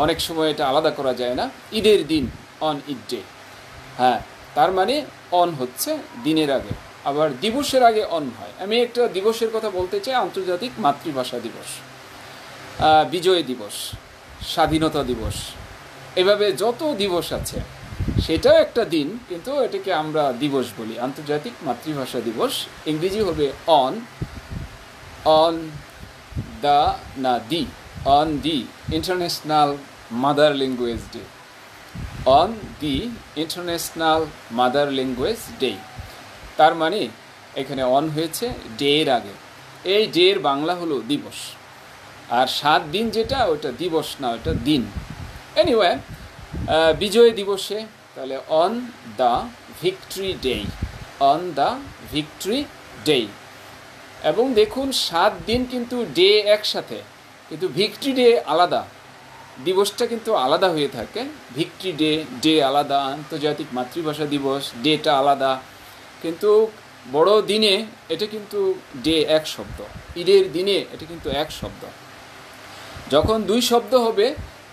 অনেক সময় এটা আলাদা করা যায় না। ঈদের দিন অন ঈদ ডে, হ্যাঁ, তার মানে অন হচ্ছে দিনের আগে। আবার দিবসের আগে অন হয়। আমি একটা দিবসের কথা বলতে চাই, আন্তর্জাতিক মাতৃভাষা দিবস, বিজয় দিবস, স্বাধীনতা দিবস, এভাবে যত দিবস আছে সেটাও একটা দিন, কিন্তু এটাকে আমরা দিবস বলি, আন্তর্জাতিক মাতৃভাষা দিবস। ইংরেজি হবে অন, অন দ্য না the, on the International Mother Language Day, on the International Mother Language Day. তার মানে এখানে অন হয়েছে ডে এর আগে। এই ডে এর বাংলা হলো দিবস, আর 7 দিন যেটা ওটা দিবস না, ওটা দিন। এনিওয়ে, বিজয় দিবসে তাহলে on the victory day, on the victory day. এবং দেখুন 7 দিন কিন্তু ডে একসাথে, কিন্তু ভিক্টরি ডে আলাদা, দিবসটা কিন্তু আলাদা হয়ে থাকে। ভিক্টরি ডে, ডে আলাদা, আন্তর্জাতিক মাতৃভাষা দিবস, ডেটা আলাদা। কিন্তু বড় দিনে এটা কিন্তু ডে এক শব্দ, ঈদের দিনে এটা কিন্তু এক শব্দ। যখন 2 শব্দ হবে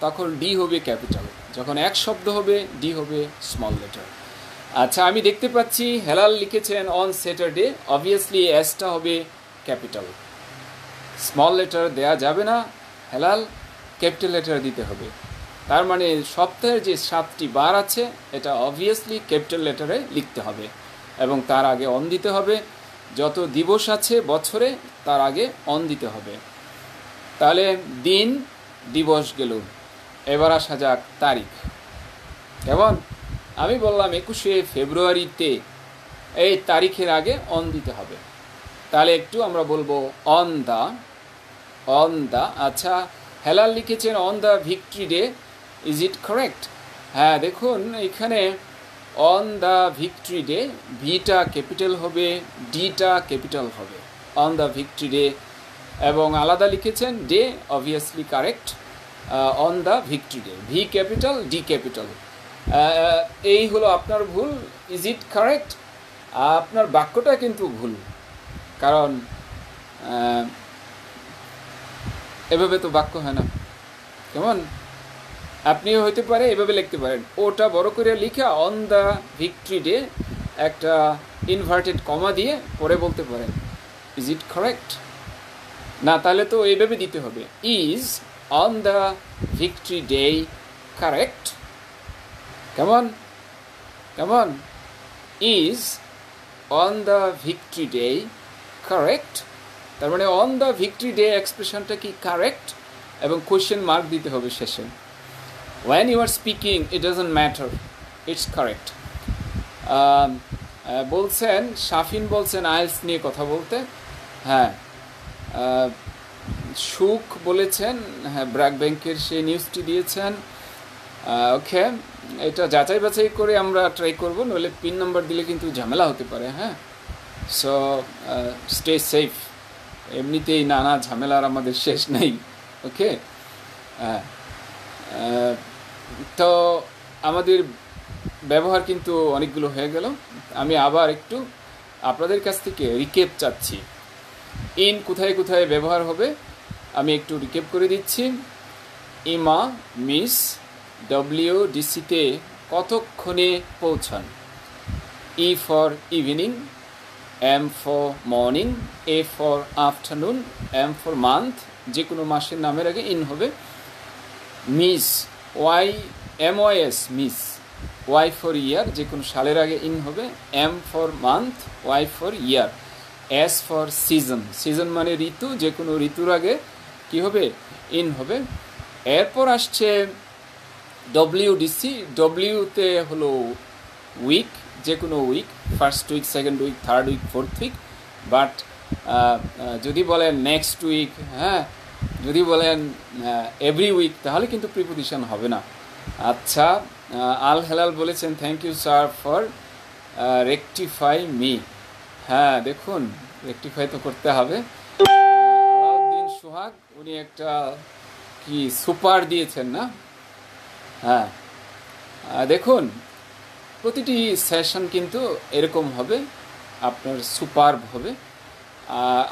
তখন ডি হবে ক্যাপিটাল, যখন এক শব্দ হবে ডি হবে স্মল লেটার। আচ্ছা, আমি দেখতে পাচ্ছি হেলাল লিখেছেন অন স্যাটারডে, অবভিয়াসলি এসটা হবে ক্যাপিটাল, স্মল লেটার দেয়া যাবে না, হেলাল ক্যাপিটাল লেটার দিতে হবে। তার মানে সপ্তাহের যে 7টি বার আছে এটা অবভিয়াসলি ক্যাপিটাল লেটারে লিখতে হবে এবং তার আগে অন দিতে হবে। যত দিবস আছে বছরে তার আগে অন দিতে হবে। তাহলে দিন, দিবস গেল। এবার আসা যাক তারিখ। কেমন? আমি বললাম 21শে ফেব্রুয়ারিতে, এই তারিখের আগে অন দিতে হবে। তাহলে একটু আমরা বলবো অন দ্য, অন দ্য। আচ্ছা, হেলাল লিখেছেন on the victory day, is it correct? হ্যাঁ, দেখুন এখানে on the victory day, Vita capital হবে, ডিটা ক্যাপিটাল হবে, অন দ্য ভিক্টরি ডে। এবং আলাদা লিখেছেন day, obviously correct, on the victory day, V capital, D capital. এই হলো আপনার ভুল। Is it correct? আপনার বাক্যটা কিন্তু ভুল, কারণ এভাবে তো বাক্য হয় না। কেমন? আপনিও হইতে পারে এভাবে লিখতে পারেন, ওটা বড় করে লিখা অন দ্য ভিক্টরি ডে একটা ইনভার্টেড কমা দিয়ে পরে বলতে পারেন ইজ ইট কারেক্ট? না, তাহলে তো এইভাবে দিতে হবে, is on the victory day correct? কেমন? কেমন? Is on the victory day correct? তার মানে অন দ্য ভিক্টরি ডে এক্সপ্রেশনটা কি কারেক্ট, এবং কোয়েশ্চেন মার্ক দিতে হবে শেষে। When you are speaking, it doesn't matter, it's correct. বলছেন শাফিন, বলছেন আইএলস নিয়ে কথা বলতে। হ্যাঁ, সুখ বলেছেন, হ্যাঁ ব্র্যাক ব্যাংকের সেই নিউজটি দিয়েছেন। ওকে, এটা যাচাই বাছাই করে আমরা ট্রাই করবো, নইলে পিন নাম্বার দিলে কিন্তু ঝামেলা হতে পারে। হ্যাঁ, সো স্টে সেফ। এমনিতেই নানা ঝামেলার আমাদের শেষ নেই। ওকে, তো আমাদের ব্যবহার কিন্তু অনেকগুলো হয়ে গেল। আমি আবার একটু আপনাদের কাছ থেকে রিকেপ চাচ্ছি। ইন কোথায় কোথায় ব্যবহার হবে আমি একটু রিকেপ করে দিচ্ছি। ইমা মিস WDCতে কতক্ষণে পৌঁছান? E for evening, M for morning, A for afternoon, M for month, যে কোনো মাসের নামের আগে ইন হবে। Miss MYS miss, Y for year, যে কোনো সালের আগে ইন হবে। M for month, Y for year, S for season, season মানে ঋতু, যে কোনো ঋতুর আগে কি হবে? ইন হবে। এরপর আসছে WDC, ডব্লিউতে হলো উইক, যে কোনো week, first week, second week, third week, fourth week. But যদি বলেন নেক্সট উইক, হ্যাঁ যদি বলেন এভরি উইক, তাহলে কিন্তু প্রিপোজিশন হবে না। আচ্ছা, আল হেলাল বলেছেন thank you sir for rectify me. হ্যাঁ দেখুন, রেকটিফাই তো করতে হবে। আলাউদ্দিন সোহাগ, উনি একটা কি সুপার দিয়েছেন না? হ্যাঁ, দেখুন প্রতিটি সেশন কিন্তু এরকম হবে, আপনার সুপারব হবে।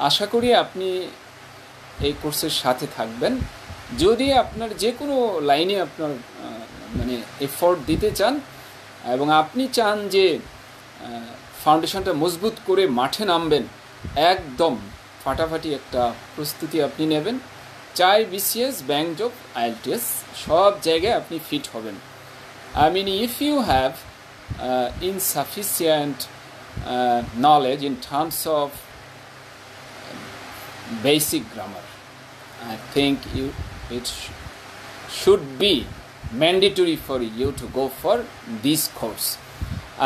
আশা করি আপনি এই কোর্সের সাথে থাকবেন। যদি আপনার যে কোনো লাইনে আপনার মানে এফোর্ট দিতে চান এবং আপনি চান যে ফাউন্ডেশনটা মজবুত করে মাঠে নামবেন, একদম ফাটাফাটি একটা প্রস্তুতি আপনি নেবেন, চাই BCS, ব্যাংক জব, IELTS, সব জায়গায় আপনি ফিট হবেন। I mean, if you have insufficient knowledge in terms of basic grammar, I think it should be mandatory for you to go for this course.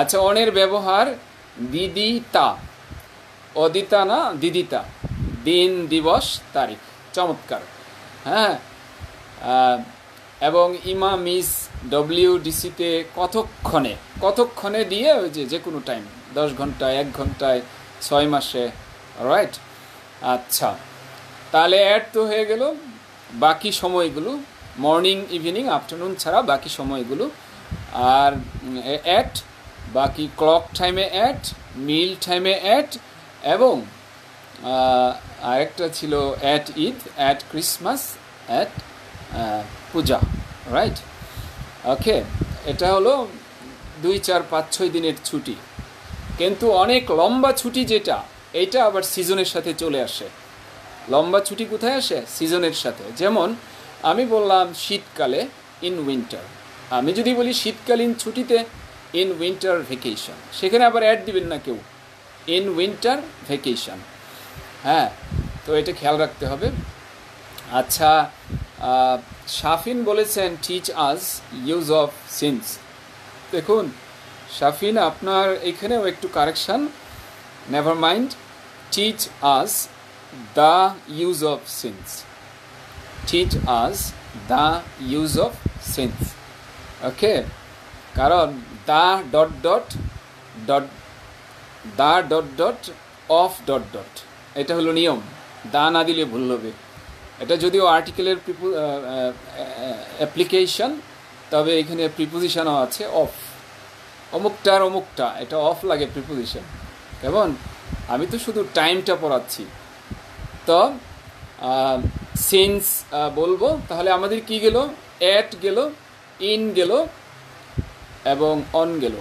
আচ্ছা, অনের ব্যবহার দিদিতা, অদিতা না দিদিতা, দিন, দিবস, তারিখ, চমৎকার। হ্যাঁ, এবং ইমা মিস WDCতে কতক্ষণে, কতক্ষণে দিয়ে ওই যে কোনো টাইম, 10 ঘন্টায়, 1 ঘন্টায়, 6 মাসে, রাইট। আচ্ছা, তাহলে অ্যাড তো হয়ে গেল বাকি সময়গুলো, মর্নিং, ইভিনিং, আফটারনুন ছাড়া বাকি সময়গুলো। আর অ্যাট বাকি ক্লক টাইমে অ্যাট, মিল টাইমে অ্যাট, এবং আরেকটা ছিল at Eid, at Christmas, at Puja, right. Okay, এটা হলো 2, 4, 5, 6 দিনের ছুটি। কিন্তু অনেক লম্বা ছুটি যেটা, এইটা আবার সিজনের সাথে চলে আসে। লম্বা ছুটি কোথায় আসে? সিজনের সাথে। যেমন আমি বললাম শীতকালে, ইন উইন্টার। আমি যদি বলি শীতকালীন ছুটিতে, ইন উইন্টার ভ্যাকেশন, সেখানে আবার অ্যাড দিবেন না কেউ, ইন উইন্টার ভ্যাকেশন। হ্যাঁ, তো এটা খেয়াল রাখতে হবে। আচ্ছা, শাফিন বলেছেন teach us use of since. দেখুন শাফিন, আপনার এখানেও একটু correction, never mind, teach us the use of since, teach us the use of since. Okay, কারণ the dot dot dot, the dot dot of dot dot, এটা হলো নিয়ম। দা না দিলে ভুল হবে। এটা যদিও আর্টিকেলের অ্যাপ্লিকেশন, তবে এখানে প্রিপোজিশনও আছে অফ, অমুকটার অমুকটা, এটা অফ লাগে প্রিপোজিশন। কেমন? আমি তো শুধু টাইমটা পড়াচ্ছি। তো সিন্স বলবো, তাহলে আমাদের কি গেল? অ্যাট গেল, ইন গেল, এবং অন গেল।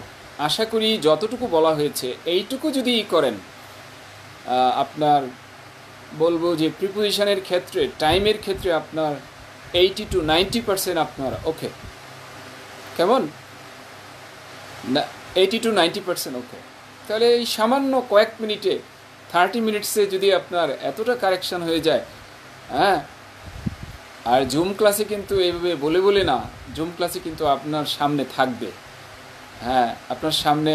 আশা করি যতটুকু বলা হয়েছে এইটুকু যদি করেন, আপনার বলবো যে প্রিপোজিশনের ক্ষেত্রে, টাইমের ক্ষেত্রে আপনার 80 to 90% আপনার ওকে। কেমন? না, 80 to 90% ওকে। তাহলে এই সামান্য কয়েক মিনিটে 30 মিনিটসে যদি আপনার এতটা কারেকশন হয়ে যায়, হ্যাঁ। আর জুম ক্লাসে কিন্তু এইভাবে বলে বলে না, জুম ক্লাসে কিন্তু আপনার সামনে থাকবে, হ্যাঁ, আপনার সামনে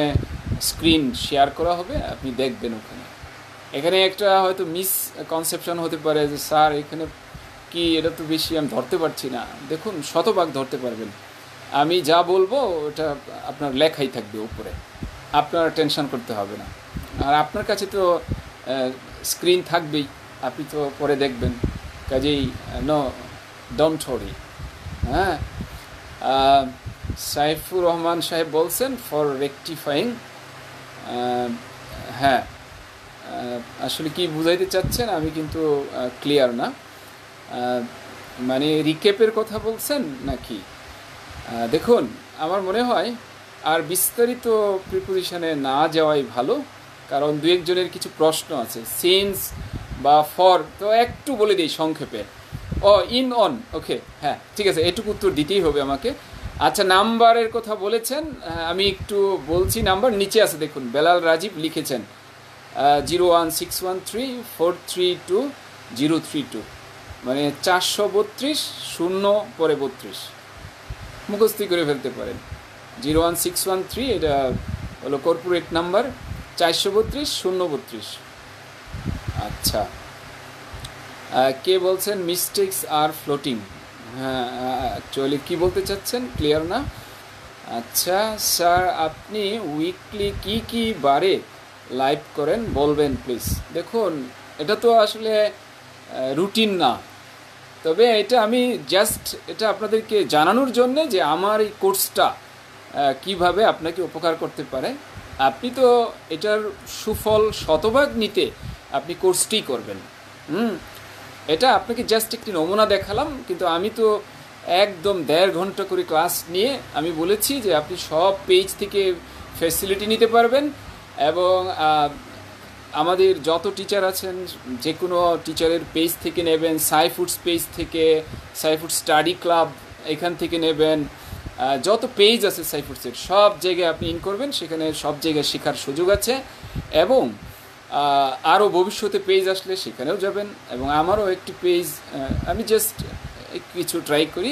স্ক্রিন শেয়ার করা হবে, আপনি দেখবেন ওখানে। এখানে একটা হয়তো মিসকনসেপশন হতে পারে যে স্যার এখানে কি, এটা তো বেশি আমি ধরতে পারছি না। দেখুন, শতভাগ ধরতে পারবেন। আমি যা বলবো ওটা আপনার লেখাই থাকবে উপরে, আপনার টেনশন করতে হবে না। আর আপনার কাছে তো স্ক্রিন থাকবেই, আপনি তো পরে দেখবেন, কাজেই নো, ডোন্ট ওয়ারি। হ্যাঁ, সাইফুর রহমান সাহেব বলছেন ফর রেকটিফাইং। হ্যাঁ, আসলে কি বুঝাইতে চাচ্ছেন আমি কিন্তু ক্লিয়ার না। মানে রিকেপের কথা বলছেন নাকি? দেখুন, আমার মনে হয় আর বিস্তারিত প্রিপোজিশনে না যাওয়াই ভালো, কারণ দু একজনের কিছু প্রশ্ন আছে। সিন্স বা ফর তো একটু বলে দিই সংক্ষেপে। ও, ইন, অন, ওকে, হ্যাঁ ঠিক আছে, এটুকু উত্তর দিতেই হবে আমাকে। আচ্ছা, নাম্বারের কথা বলেছেন, আমি একটু বলছি। নাম্বার নিচে আছে দেখুন, বেলাল রাজীব লিখেছেন 01613432032, মানে 432 শূন্য পরে 32, মুখস্থি করে ফেলতে পারেন। 01613 এটা হলো কর্পোরেট নাম্বার, 432 032। আচ্ছা, কে বলছেন মিস্টেক্স আর ফ্লোটিং? হ্যাঁ, অ্যাকচুয়ালি কী বলতে চাচ্ছেন ক্লিয়ার না। আচ্ছা স্যার, আপনি উইকলি কি কি বারে লাইভ করেন বলবেন প্লিজ। দেখুন, এটা তো আসলে রুটিন না, তবে এটা আমি জাস্ট এটা আপনাদেরকে জানানোর জন্য যে আমার এই কোর্সটা কিভাবে আপনাকে উপকার করতে পারে। আপনি তো এটার সুফল শতভাগ নিতে আপনি কোর্সটি করবেন। এটা আপনাকে জাস্ট একটি নমুনা দেখালাম, কিন্তু আমি তো একদম 1.5 ঘন্টা করে ক্লাস নিয়ে আমি বলেছি যে আপনি সব পেজ থেকে ফ্যাসিলিটি নিতে পারবেন। এবং আমাদের যত টিচার আছেন যে কোনো টিচারের পেজ থেকে নেবেন, সাইফুডস পেজ থেকে, সাইফুড স্টাডি ক্লাব এখান থেকে নেবেন, যত পেজ আছে সাইফুডসের সব জায়গায় আপনি ইন করবেন, সেখানে সব জায়গায় শেখার সুযোগ আছে। এবং আরও ভবিষ্যতে পেজ আসলে সেখানেও যাবেন। এবং আমারও একটি পেজ, আমি জাস্ট কিছু ট্রাই করি,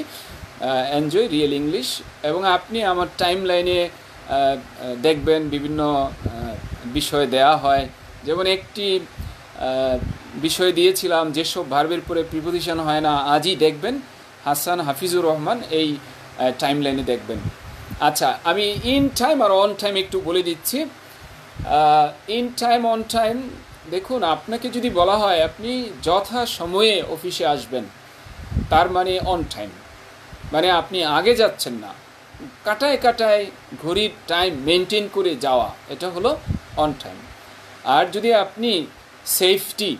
এনজয় রিয়েল ইংলিশ। এবং আপনি আমার টাইম লাইনে দেখবেন বিভিন্ন বিষয় দেয়া হয়। যেমন একটি বিষয় দিয়েছিলাম, যেসব ভার্বের পরে প্রিপোজিশন হয় না, আজই দেখবেন, হাসান হাফিজুর রহমান, এই টাইম লাইনে দেখবেন। আচ্ছা, আমি ইন টাইম আর অন টাইম একটু বলে দিচ্ছি। ইন টাইম, অন টাইম, দেখুন, আপনাকে যদি বলা হয় আপনি যথা সময়ে অফিসে আসবেন, তার মানে অন টাইম, মানে আপনি আগে যাচ্ছেন না, কাটায় কাটায় ঘড়ির টাইম মেনটেন করে যাওয়া, এটা হলো অন টাইম। আর যদি আপনি সেফটি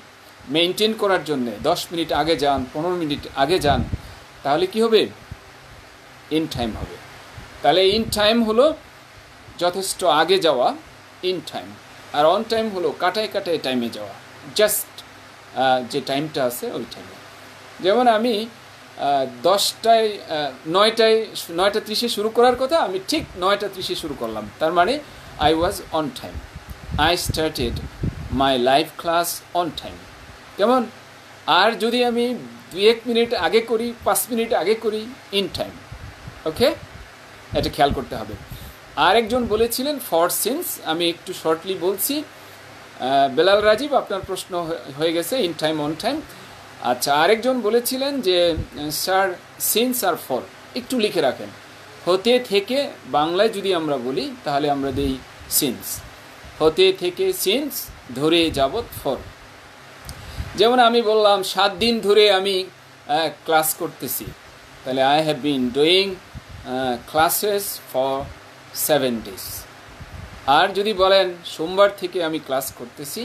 মেনটেন করার জন্য 10 মিনিট আগে যান, 15 মিনিট আগে যান, তাহলে কি হবে? ইন টাইম হবে। তাহলে ইন টাইম হলো যথেষ্ট আগে যাওয়া, ইন টাইম। আর অন টাইম হলো কাটায় কাটায় টাইমে যাওয়া, জাস্ট যে টাইমটা আছে ওই টাইমে। যেমন আমি 9:30 শুরু করার কথা, আমি ঠিক 9:30 শুরু করলাম, তার মানে I was on time. I started my live class on time. কেমন? আর যদি আমি 2-1 মিনিট আগে করি, 5 মিনিট আগে করি, ইন টাইম। ওকে, এটা খেয়াল করতে হবে। আরেকজন বলেছিলেন ফর সিন্স, আমি একটু শর্টলি বলছি। বেলাল রাজীব, আপনার প্রশ্ন হয়ে গেছে ইন টাইম, অন টাইম। আচ্ছা, আরেকজন বলেছিলেন যে স্যার সিন্স আর ফর একটু লিখে রাখেন। হতে থেকে বাংলায় যদি আমরা বলি তাহলে আমরা দিই সিন্স, হতে থেকে সিন্স, ধরে যাবত ফর। যেমন আমি বললাম 7 দিন ধরে আমি ক্লাস করতেছি, তাহলে I have been doing classes for 7 days। আর যদি বলেন সোমবার থেকে আমি ক্লাস করতেছি,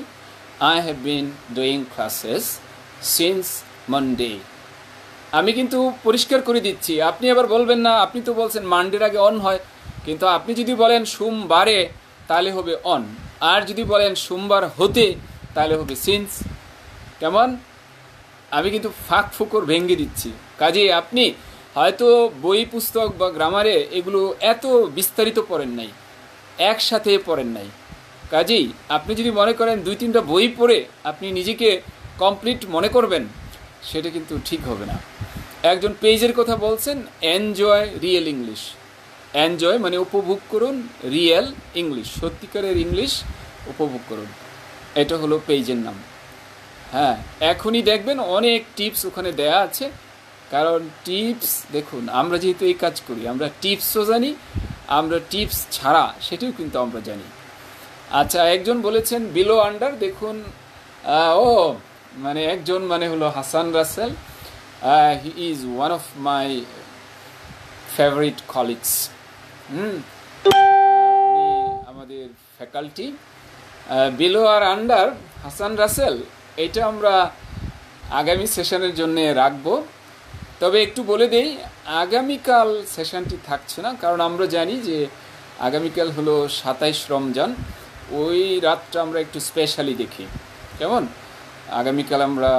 I have been doing classes since Monday. আমি কিন্তু পরিষ্কার করে দিচ্ছি, আপনি আবার বলবেন না, আপনি তো বলছেন মানডের আগে অন হয়, কিন্তু আপনি যদি বলেন সোমবারে তাহলে হবে অন, আর যদি বলেন সোমবার হতে তাহলে হবে সিন্স। কেমন? আমি কিন্তু ফাঁক ফোকর ভেঙে দিচ্ছি। কাজে আপনি হয়তো বই পুস্তক বা গ্রামারে এগুলো এত বিস্তারিত পড়েন নাই, একসাথে পড়েন নাই। কাজেই আপনি যদি মনে করেন 2-3টা বই পড়ে আপনি নিজেকে কমপ্লিট মনে করবেন, সেটা কিন্তু ঠিক হবে না। একজন পেজের কথা বলছেন, এনজয় রিয়েল ইংলিশ। এনজয় মানে উপভোগ করুন, রিয়েল ইংলিশ সত্যিকারের ইংলিশ উপভোগ করুন, এটা হলো পেজের নাম। হ্যাঁ, এখনই দেখবেন অনেক টিপস ওখানে দেয়া আছে। কারণ টিপস, দেখুন আমরা যেহেতু এই কাজ করি, আমরা টিপসও জানি, আমরা টিপস ছাড়া সেটাও কিন্তু আমরা জানি। আচ্ছা, একজন বলেছেন বিলো আন্ডার, দেখুন ও মানে একজন মানে হলো Hasan Rasel, he is one of my favourite colleagues. উনি আমাদের ফ্যাকাল্টি। বিলো আর আন্ডার হাসান রাসেল, এটা আমরা আগামী সেশনের জন্য রাখবো। তবে একটু বলে দেই, আগামীকাল সেশনটি থাকছে না, কারণ আমরা জানি যে আগামীকাল হলো 27 রমজান। ওই রাতটা আমরা একটু স্পেশালি দেখি। কেমন? আগামীকাল আমরা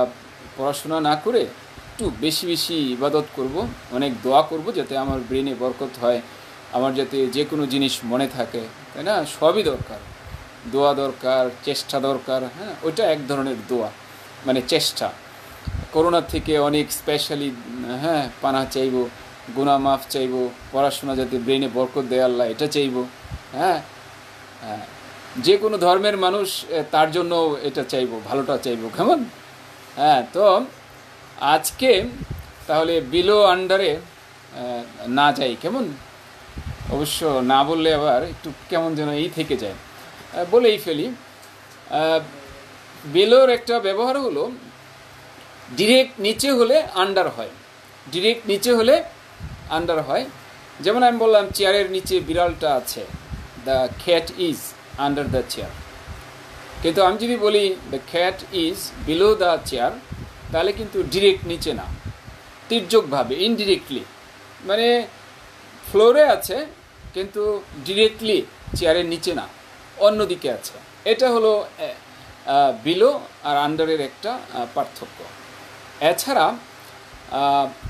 পড়াশোনা না করে একটু বেশি বেশি ইবাদত করব, অনেক দোয়া করব, যাতে আমার ব্রেনে বরকত হয়, আমার যাতে যে কোনো জিনিস মনে থাকে, তাই না? সবই দরকার, দোয়া দরকার, চেষ্টা দরকার। হ্যাঁ, ওইটা এক ধরনের দোয়া, মানে চেষ্টা। করোনা থেকে অনেক স্পেশালি হ্যাঁ পানা চাইব, গুনাহ মাফ চাইব, পড়াশোনা যাতে ব্রেনে বরকত দেয় আল্লাহ, এটা চাইব। হ্যাঁ, যে কোনো ধর্মের মানুষ তার জন্য এটা চাইব, ভালোটা চাইব। কেমন? হ্যাঁ, তো আজকে তাহলে বিলো আন্ডারে না যাই, কেমন? অবশ্য না বললে আবার একটু কেমন যেন এই থেকে যায়, বলেই ফেলি। বিলোর একটা ব্যবহার হলো, ডিরেক্ট নিচে হলে আন্ডার হয়, ডিরেক্ট নিচে হলে আন্ডার হয়। যেমন আমি বললাম চেয়ারের নিচে বিড়ালটা আছে, the cat is under the chair. কিন্তু আমি যদি বলি the cat is below the chair, তাহলে কিন্তু ডিরেক্ট নিচে না, তির্যকভাবে, ইনডিরেক্টলি, মানে ফ্লোরে আছে কিন্তু ডিরেক্টলি চেয়ারের নিচে না, অন্যদিকে আছে। এটা হলো বিলো আর আন্ডারের একটা পার্থক্য। এছাড়া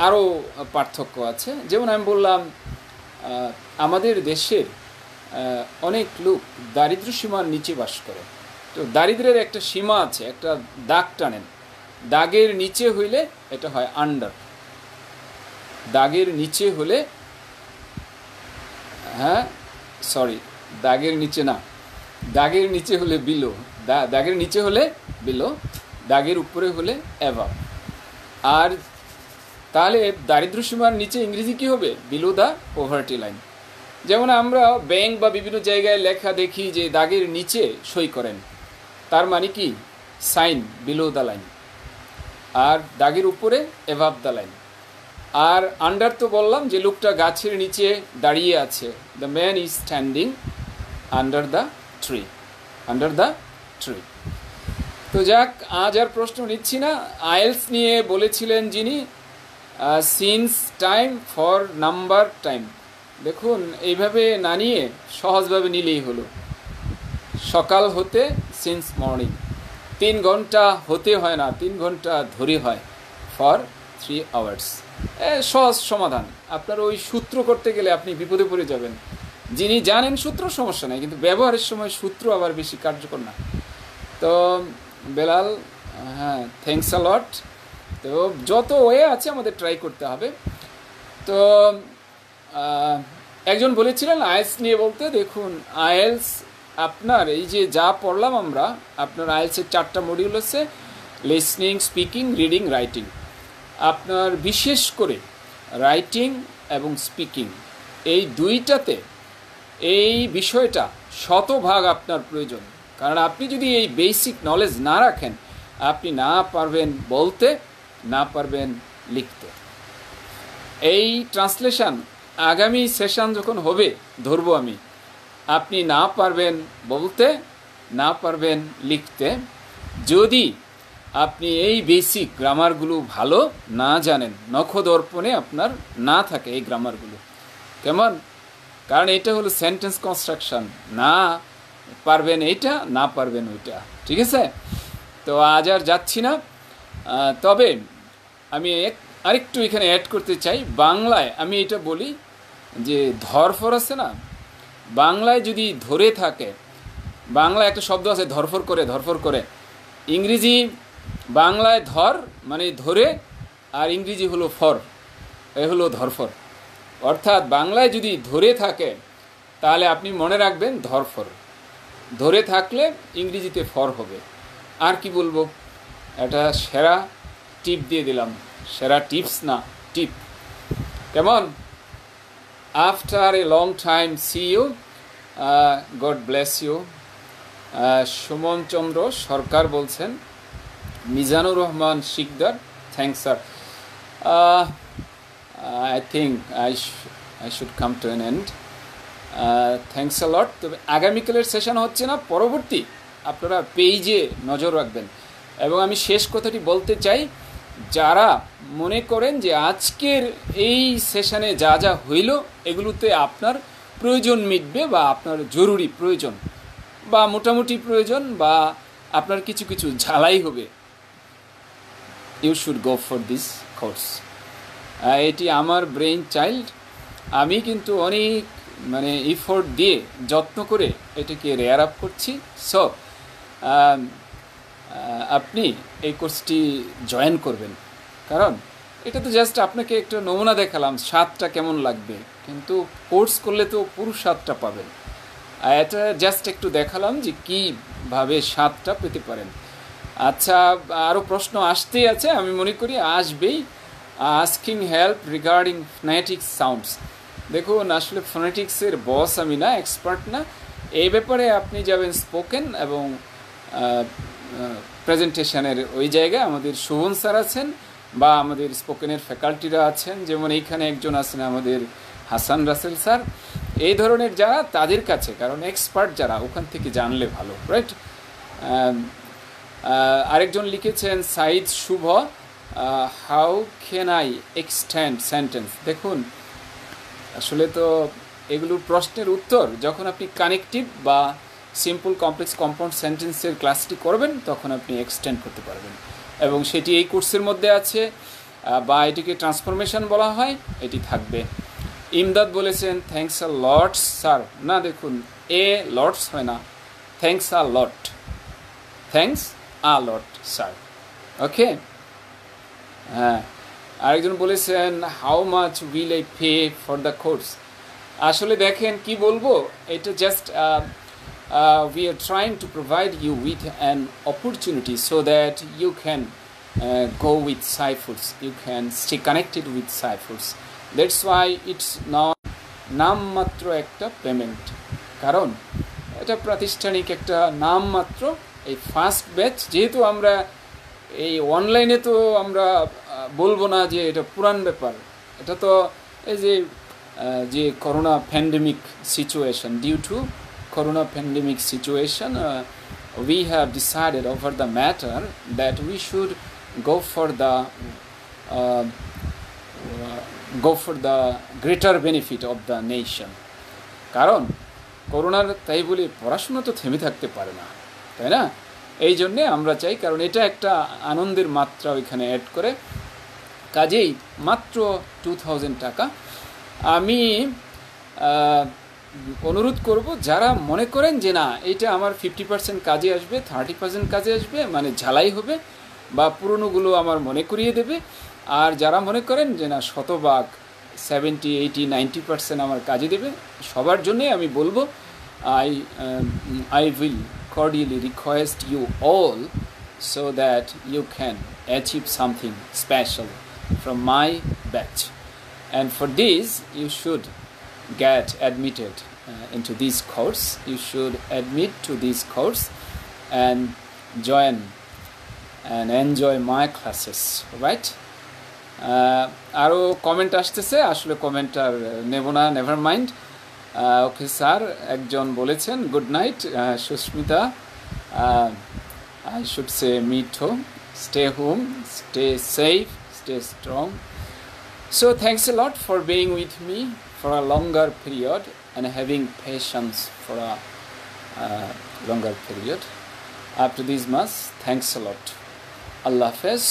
আরও পার্থক্য আছে। যেমন আমি বললাম, আমাদের দেশের অনেক লোক দারিদ্র্য সীমার নিচে বাস করে। তো দারিদ্র্যের একটা সীমা আছে, একটা দাগ টানেন, দাগের নিচে হইলে এটা হয় আন্ডার, দাগের নিচে হলে, হ্যাঁ সরি, দাগের নিচে না, দাগের নিচে হলে বিলো, দাগের নিচে হলে বিলো, দাগের উপরে হলে অ্যাভাব। আর তাহলে দারিদ্র্য সীমার নিচে ইংরেজি কী হবে? Below the poverty line. যেমন আমরা ব্যাংক বা বিভিন্ন জায়গায় লেখা দেখি যে দাগের নিচে সই করেন, তার মানে কি? Sign below the line. আর দাগের উপরে অ্যাভাব দ্য লাইন। আর আন্ডার তো বললাম যে লোকটা গাছের নিচে দাঁড়িয়ে আছে, the man is standing under the tree, under the tree. তো যাক, আজ আর প্রশ্ন নিচ্ছি না। আইএলস নিয়ে বলেছিলেন যিনি, since time for number time. দেখুন, এইভাবে না নিয়ে সহজভাবে নিলেই হলো। সকাল হতে সিন্স মর্নিং, 3 ঘন্টা হতে হয় না, 3 ঘন্টা ধরে হয়, ফর 3 আওয়ার্স। সহজ সমাধান। আপনার ওই সূত্র করতে গেলে আপনি বিপদে পড়ে যাবেন। যিনি জানেন সূত্র সমস্যা নেই, কিন্তু ব্যবহারের সময় সূত্র আবার বেশি কার্যকর না। তো বেলাল, হ্যাঁ থ্যাংকস আ লট। তো যত ওয়ে আছে আমাদের ট্রাই করতে হবে। তো একজন বলেছিলেন আইএলস নিয়ে বলতে, দেখুন আইএলস আপনার এই যে যা পড়লাম আমরা, আপনার আইএলসের 4টা মডিউল আছে, লিসনিং, স্পিকিং, রিডিং, রাইটিং। আপনার বিশেষ করে রাইটিং এবং স্পিকিং, এই দুইটাতে এই বিষয়টা শতভাগ আপনার প্রয়োজন। কারণ আপনি যদি এই বেসিক নলেজ না রাখেন, আপনি না পারবেন বলতে, না পারবেন লিখতে। এই ট্রান্সলেশন আগামী সেশন যখন হবে ধরবো আমি, আপনি না পারবেন বলতে, না পারবেন লিখতে, যদি আপনি এই বেসিক গ্রামারগুলো ভালো না জানেন, নখদর্পণে আপনার না থাকে এই গ্রামারগুলো। কেমন? কারণ এটা হলো সেন্টেন্স কনস্ট্রাকশন, না পারবেন এইটা, না পারবেন ওইটা, ঠিক আছে? তো আজ আর যাচ্ছি না। তবে আমি আরেকটু এখানে অ্যাড করতে চাই। বাংলায় আমি এটা বলি যে ধরফর আছে না, বাংলায় যদি ধরে থাকে, বাংলায় একটা শব্দ আছে ধরফর করে, ধরফর করে। ইংরেজি বাংলায় ধর মানে ধরে, আর ইংরেজি হলো ফর, এ হলো ধরফর। অর্থাৎ বাংলায় যদি ধরে থাকে তাহলে আপনি মনে রাখবেন ধরফর, ধরে থাকলে ইংরেজিতে ফর হবে। আর কি বলবো, একটা সেরা টিপ দিয়ে দিলাম, সেরা টিপস না টিপ, কেমন? After a long time see you, god bless you. Suman Chandra Sarkar বলছেন, Mizanur Rahman Sikdar, thanks sir. I think I should come to an end. Thanks a lot. তবে আগামীকালের সেশন হচ্ছে না, পরবর্তী আপনারা পেজে নজর রাখবেন। এবং আমি শেষ কথাটি বলতে চাই, যারা মনে করেন যে আজকের এই সেশনে যা যা হইল এগুলোতে আপনার প্রয়োজন মিটবে, বা আপনার জরুরি প্রয়োজন বা মোটামুটি প্রয়োজন, বা আপনার কিছু কিছু ঝালাই হবে, you should go for this course. এটি আমার ব্রেইন চাইল্ড, আমি কিন্তু অনেক ইফোর্ট দিয়ে যত্ন করে এটাকে রেয়ার আপ করছি। সো আপনি এই কোর্সটি জয়েন করবেন, কারণ এটা তো জাস্ট আপনাকে একটা নমুনা দেখালাম স্বাদটা কেমন লাগবে, কিন্তু কোর্স করলে তো পুরো স্বাদটা পাবেন। এটা জাস্ট একটু দেখালাম যে কীভাবে স্বাদটা পেতে পারেন। আচ্ছা, আরও প্রশ্ন আসতেই আছে, আমি মনে করি আসবেই। Asking help regarding phonetics sounds. দেখুন, আসলে ফোনেটিক্সের বস আমি না, এক্সপার্ট না। এই ব্যাপারে আপনি যাবেন স্পোকেন এবং প্রেজেন্টেশনের ওই জায়গায় আমাদের শোভন স্যার আছেন, বা আমাদের স্পোকেনের ফ্যাকাল্টিরা আছেন, যেমন এইখানে একজন আছেন আমাদের হাসান রাসেল স্যার। এই ধরনের যারা, তাদের কাছে, কারণ এক্সপার্ট যারা, ওখান থেকে জানলে ভালো, রাইট? আরেকজন লিখেছেন Saeed Shuvo, how can I extend sentence. দেখুন, আসলে তো এগুলোর প্রশ্নের উত্তর যখন আপনি কানেকটিভ বা সিম্পল কমপ্লেক্স কম্পাউন্ড সেন্টেন্সের ক্লাসটি করবেন তখন আপনি এক্সটেন্ড করতে পারবেন, এবং সেটি এই কোর্সের মধ্যে আছে, বা এটিকে ট্রান্সফরমেশন বলা হয়, এটি থাকবে। ইমদাদ বলেছেন থ্যাংকস আ লট স্যার। না, দেখুন, এ লটস হয় না, thanks a lot, thanks a lot sir. Okay, হ্যাঁ। আরেকজন বলেছেন how much will I pay for the course. আসলে দেখেন কি বলবো, এটা just we are trying to provide you with an opportunity so that you can go with Cyfoods, you can stay connected with Cyfoods. That's why it's not নামমাত্র একটা payment, কারণ এটা প্রাতিষ্ঠানিক একটা নামমাত্র। এই ফার্স্ট ব্যাচ, যেহেতু আমরা এই অনলাইনে তো আমরা বলবো না যে এটা পুরান ব্যাপার, এটা তো এই যে corona pandemic situation, due to corona pandemic situation, we have decided over the matter that we should go for the greater benefit of the nation. কারণ করোনার তাই বলে পড়াশোনা তো থেমে থাকতে পারে না, তাই না? এই জন্যে আমরা চাই, কারণ এটা একটা আনন্দের মাত্রা ওইখানে অ্যাড করে। কাজেই মাত্র 2000 টাকা। আমি অনুরোধ করব, যারা মনে করেন যে না এটা আমার 50% কাজে আসবে, 30% কাজে আসবে, মানে ঝালাই হবে, বা পুরনোগুলো আমার মনে করিয়ে দেবে, আর যারা মনে করেন যে না শতভাগ 70, 80, 90% আমার কাজে দেবে, সবার জন্যে আমি বলবো I will cordially request you all so that you can achieve something special from my batch, and for this you should get admitted into this course. You should admit to this course and join and enjoy my classes, right? আরও comment আসতেছে, আসলে comment আর নেব না, never mind. ওকে sir, একজন বলেছেন good night Susmita, I should say meet home, stay home, stay safe, stay strong. So thanks a lot for being with me for a longer period and having patience for a longer period. Up to this much, thanks a lot. Allah Hafiz.